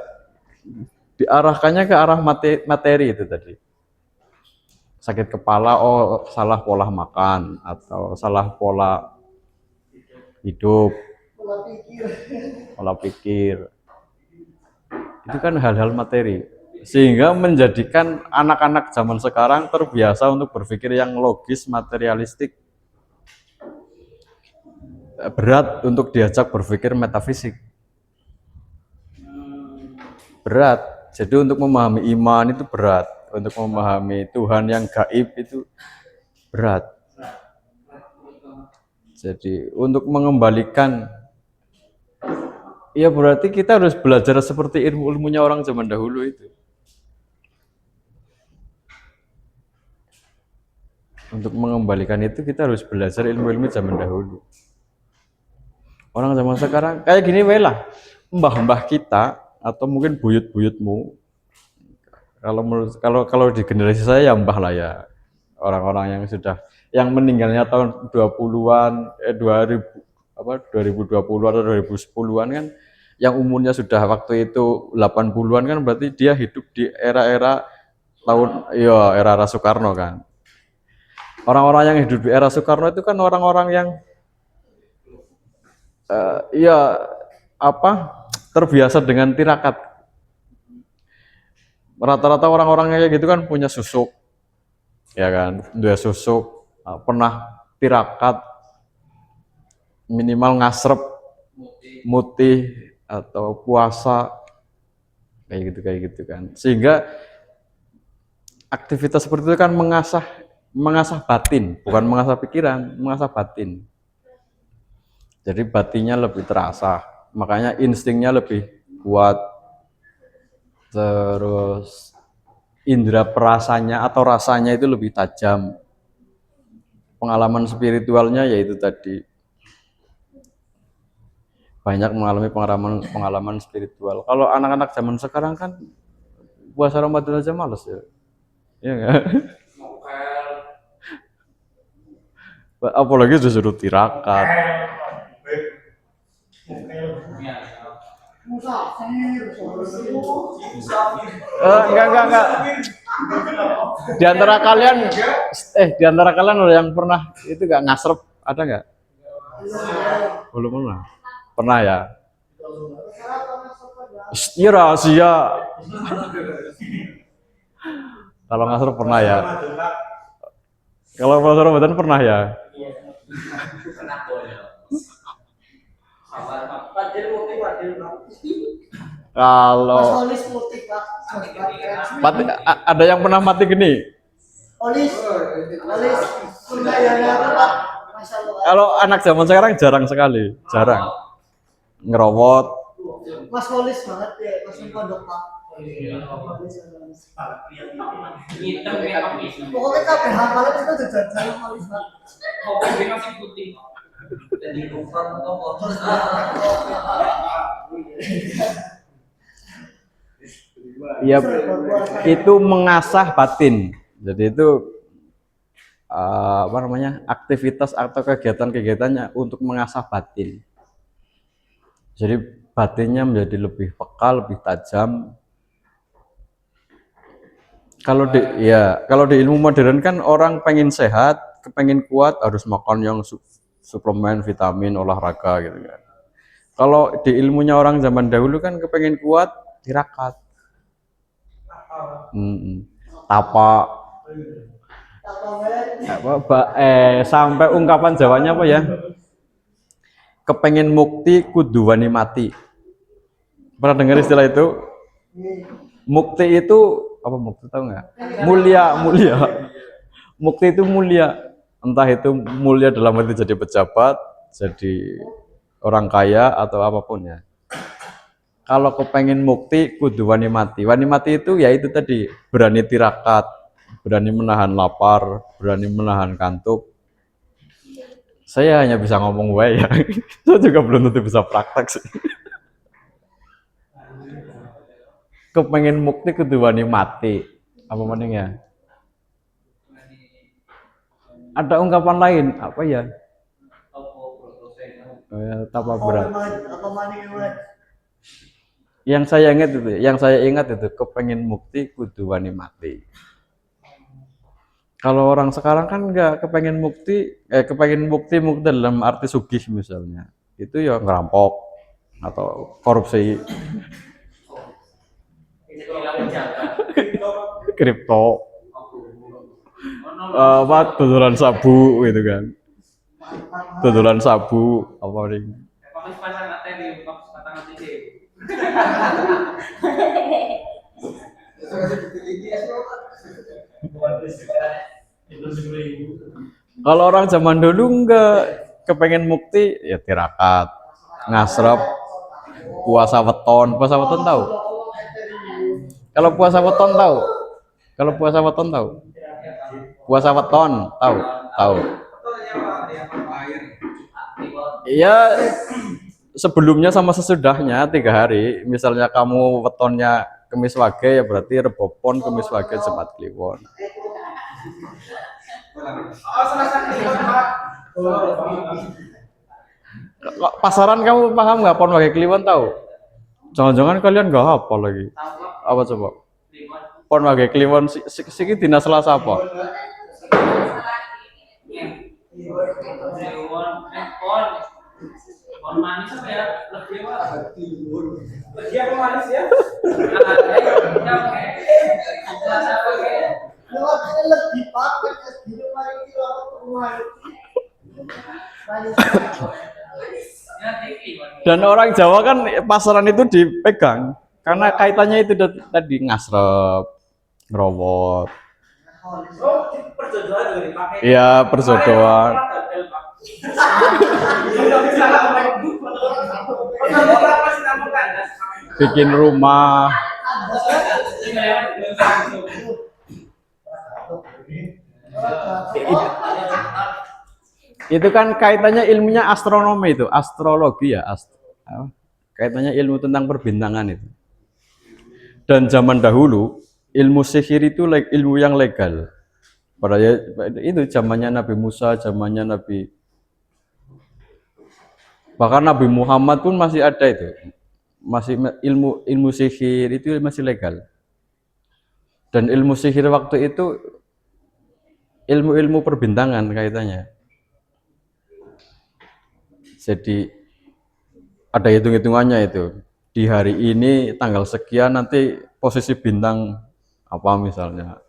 diarahkannya ke arah materi itu tadi. Sakit kepala, oh salah pola makan atau salah pola hidup, pola pikir. Itu kan hal-hal materi. Sehingga menjadikan anak-anak zaman sekarang terbiasa untuk berpikir yang logis, materialistik. Berat untuk diajak berpikir metafisik. Berat. Jadi untuk memahami iman itu berat. Untuk memahami Tuhan yang gaib itu berat. Jadi untuk mengembalikan, ya berarti kita harus belajar seperti ilmu-ilmunya orang zaman dahulu itu. Untuk mengembalikan itu kita harus belajar ilmu-ilmu zaman dahulu. Orang zaman sekarang kayak gini wae lah, mbah-mbah kita atau mungkin buyut-buyutmu. Kalau di generasi saya ya mbah lah ya. Orang-orang yang sudah yang meninggalnya tahun 20-an 2020 atau 2010-an kan yang umurnya sudah waktu itu 80-an kan berarti dia hidup di era-era tahun ya era Soekarno kan. Orang-orang yang hidup di era Soekarno itu kan orang-orang yang terbiasa dengan tirakat. Rata-rata orang-orang kayak gitu kan punya susuk, ya kan, dua susuk, pernah tirakat, minimal ngasrep, mutih atau puasa, kayak gitu kan. Sehingga aktivitas seperti itu kan mengasah batin, bukan mengasah pikiran, mengasah batin. Jadi batinnya lebih terasa, makanya instingnya lebih kuat. Terus indera perasanya atau rasanya itu lebih tajam. Pengalaman spiritualnya yaitu tadi banyak mengalami pengalaman spiritual. Kalau anak-anak zaman sekarang kan puasa Ramadan aja males ya. Iya enggak? Apalagi disuruh tirakat. Enggak. Di antara kalian ada yang pernah itu gak ngasrep? Ada nggak? Belum pernah. Pernah ya? Iya rahasia. Kalau ngasrep pernah ya? Kalau Profesor Ramadan pernah ya? Kalau Olis putih Pak. ada yang pernah mati gini? Olis. Sundayana apa Pak? Masya Allah. Kalau anak zaman sekarang jarang sekali, jarang ngerowot. Mas Olis banget ya, Mas Pondok Pak. Pokoknya kabeh hafalan itu jajan Olis Pak. Ya, itu mengasah batin. Jadi itu apa namanya, aktivitas atau kegiatan-kegiatannya untuk mengasah batin. Jadi batinnya menjadi lebih peka, lebih tajam. Kalau di ilmu modern kan orang pengen sehat, kepengen kuat harus makan yang suplemen, vitamin, olahraga gitu kan. Kalau di ilmunya orang zaman dahulu kan kepengen kuat, tirakat. Tapa sampai ungkapan Jawanya apa ya? Kepengen mukti kudu wani mati. Pernah dengar istilah itu? Mukti itu apa, mukti tahu nggak? Mulia. Mukti itu mulia. Entah itu mulia dalam arti jadi pejabat, jadi orang kaya atau apapun ya. Kalau kepengen mukti kudu wani mati. Wani mati itu ya itu tadi, berani tirakat, berani menahan lapar, berani menahan kantuk. Saya hanya bisa ngomong wae ya. Saya juga belum tentu bisa praktek sih. Kepengen mukti kudu wani mati. Apa mending ya? Ada ungkapan lain apa ya? Tapa berat. Yang saya ingat itu kepengen mukti kudu wani mati. Kalau orang sekarang kan nggak kepengen mukti dalam arti sugih misalnya, itu ya ngerampok atau korupsi, kripto, dodolan sabu gitu kan, dodolan sabu apa nih? Kalau orang zaman dulu enggak kepengen mukti ya tirakat, ngasrep, puasa weton tahu? Kalau puasa weton tahu? Puasa weton tahu? Iya, sebelumnya sama sesudahnya 3 hari. Misalnya kamu wetonnya Kemis Wage ya berarti Rebo Pon, Kemis Wage, Jumat Kliwon. Pasaran kamu paham nggak Pon Wage Kliwon tahu? Jangan-jangan kalian nggak hafal lagi. Apa coba? Pon Wage Kliwon siki dina Selasa apa? Pohon manis apa ya? Lebih manis ya? Lebih pakai Dan orang Jawa kan pasaran itu dipegang karena kaitannya itu tadi ngasrep, ngerowot. Iya, perjodohan. Bikin rumah. Itu kan kaitannya ilmunya astronomi itu, astrologi ya, kaitannya ilmu tentang perbintangan itu. Dan zaman dahulu ilmu sihir itu ilmu yang legal. Padahal itu zamannya Nabi Musa, zamannya bahkan Nabi Muhammad pun masih ada itu. ilmu sihir itu masih legal. Dan ilmu sihir waktu itu ilmu-ilmu perbintangan kaitannya. Jadi ada hitung-hitungannya itu. Di hari ini tanggal sekian nanti posisi bintang apa misalnya.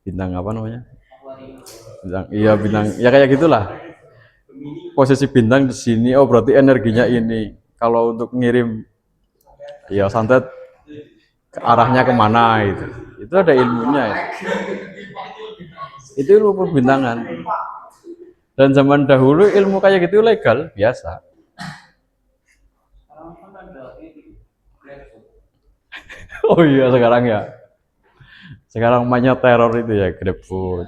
Bintang apa namanya? Bintang ya kayak gitulah. Posisi bintang di sini, oh berarti energinya ini. Kalau untuk ngirim ya santet arahnya kemana itu ada ilmunya itu ilmu perbintangan. Dan zaman dahulu ilmu kayak gitu legal biasa. Oh iya sekarang ya, sekarang mainnya teror itu ya, GrabFood.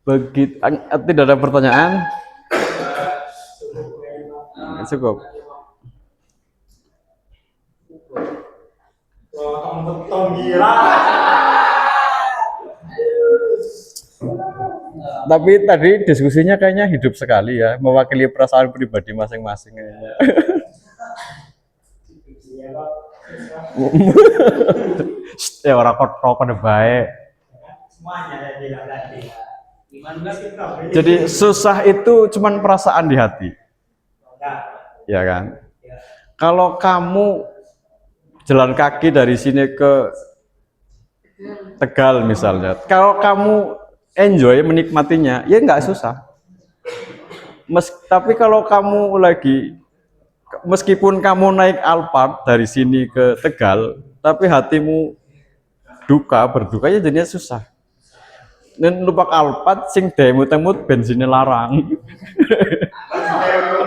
Begitu, tidak ada pertanyaan? Cukup. Tapi tadi diskusinya kayaknya hidup sekali ya, mewakili perasaan pribadi masing-masing kayaknya. Ya orang kok pada baik. Jadi susah itu cuman perasaan di hati. Ya kan? Kalau kamu jalan kaki dari sini ke Tegal misalnya, kalau kamu enjoy menikmatinya, ya nggak susah. Tapi kalau kamu meskipun kamu naik Alphard dari sini ke Tegal, tapi hatimu berduka ya jadinya susah. Dan lupa Alphard sing demut-demut bensinnya larang.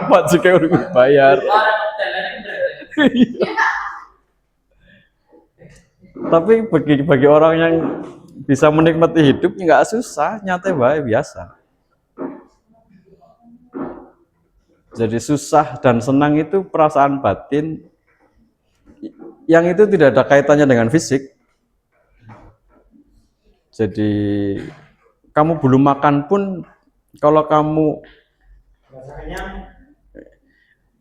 Alphard sih kayak udah bayar. Tapi bagi orang yang bisa menikmati hidup nggak susah, nyantai baik biasa. Jadi susah dan senang itu perasaan batin yang itu tidak ada kaitannya dengan fisik. Jadi kamu belum makan pun kalau kamu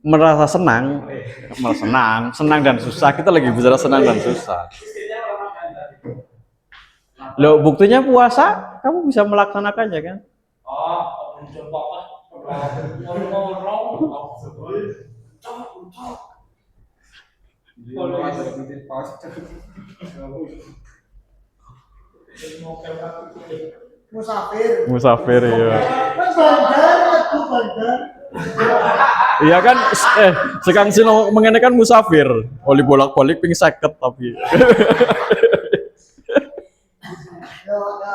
merasa senang dan susah, kita lagi bicara senang dan susah. Loh, buktinya puasa kamu bisa melaksanakannya kan? Musafir ya. Iya kan, sekarang sih mengenakan musafir, oli bolak-balik ping 50 tapi.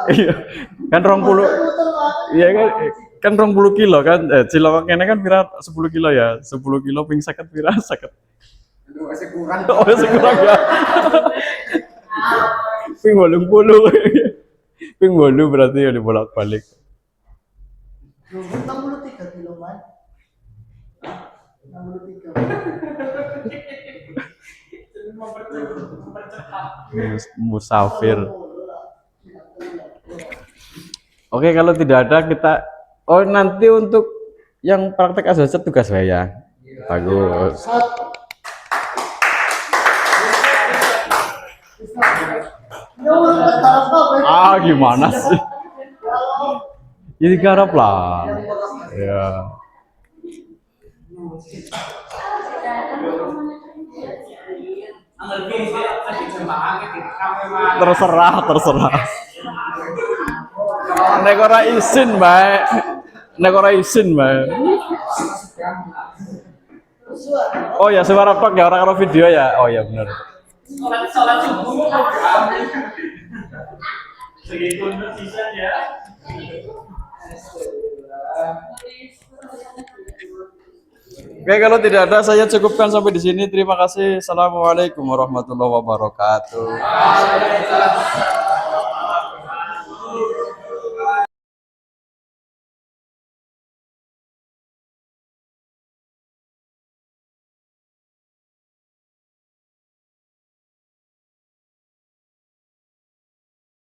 Iya, kan 20. Iya kan 20 kilo kan, cilok kene kan pira 10 kilo ya, 10 kilo ping 50 pira 50. Masih kurang. Oh, masih kurang ya. Ping 80. Ping 80 berarti oli bolak-balik. 63 kilo man. 63. Musafir. Oke, kalau tidak ada kita nanti untuk yang praktek azazat tugas saya. Bagus. Gimana sih? Ini garap lah. Ya. Terserah. Nek ora izin, Mbak. Oh ya, suara tok ya, orang karo video ya. Oh ya benar. Salat subuh. Segitu sisa ya. Oke, kalau tidak ada saya cukupkan sampai di sini. Terima kasih. Assalamualaikum warahmatullahi wabarakatuh.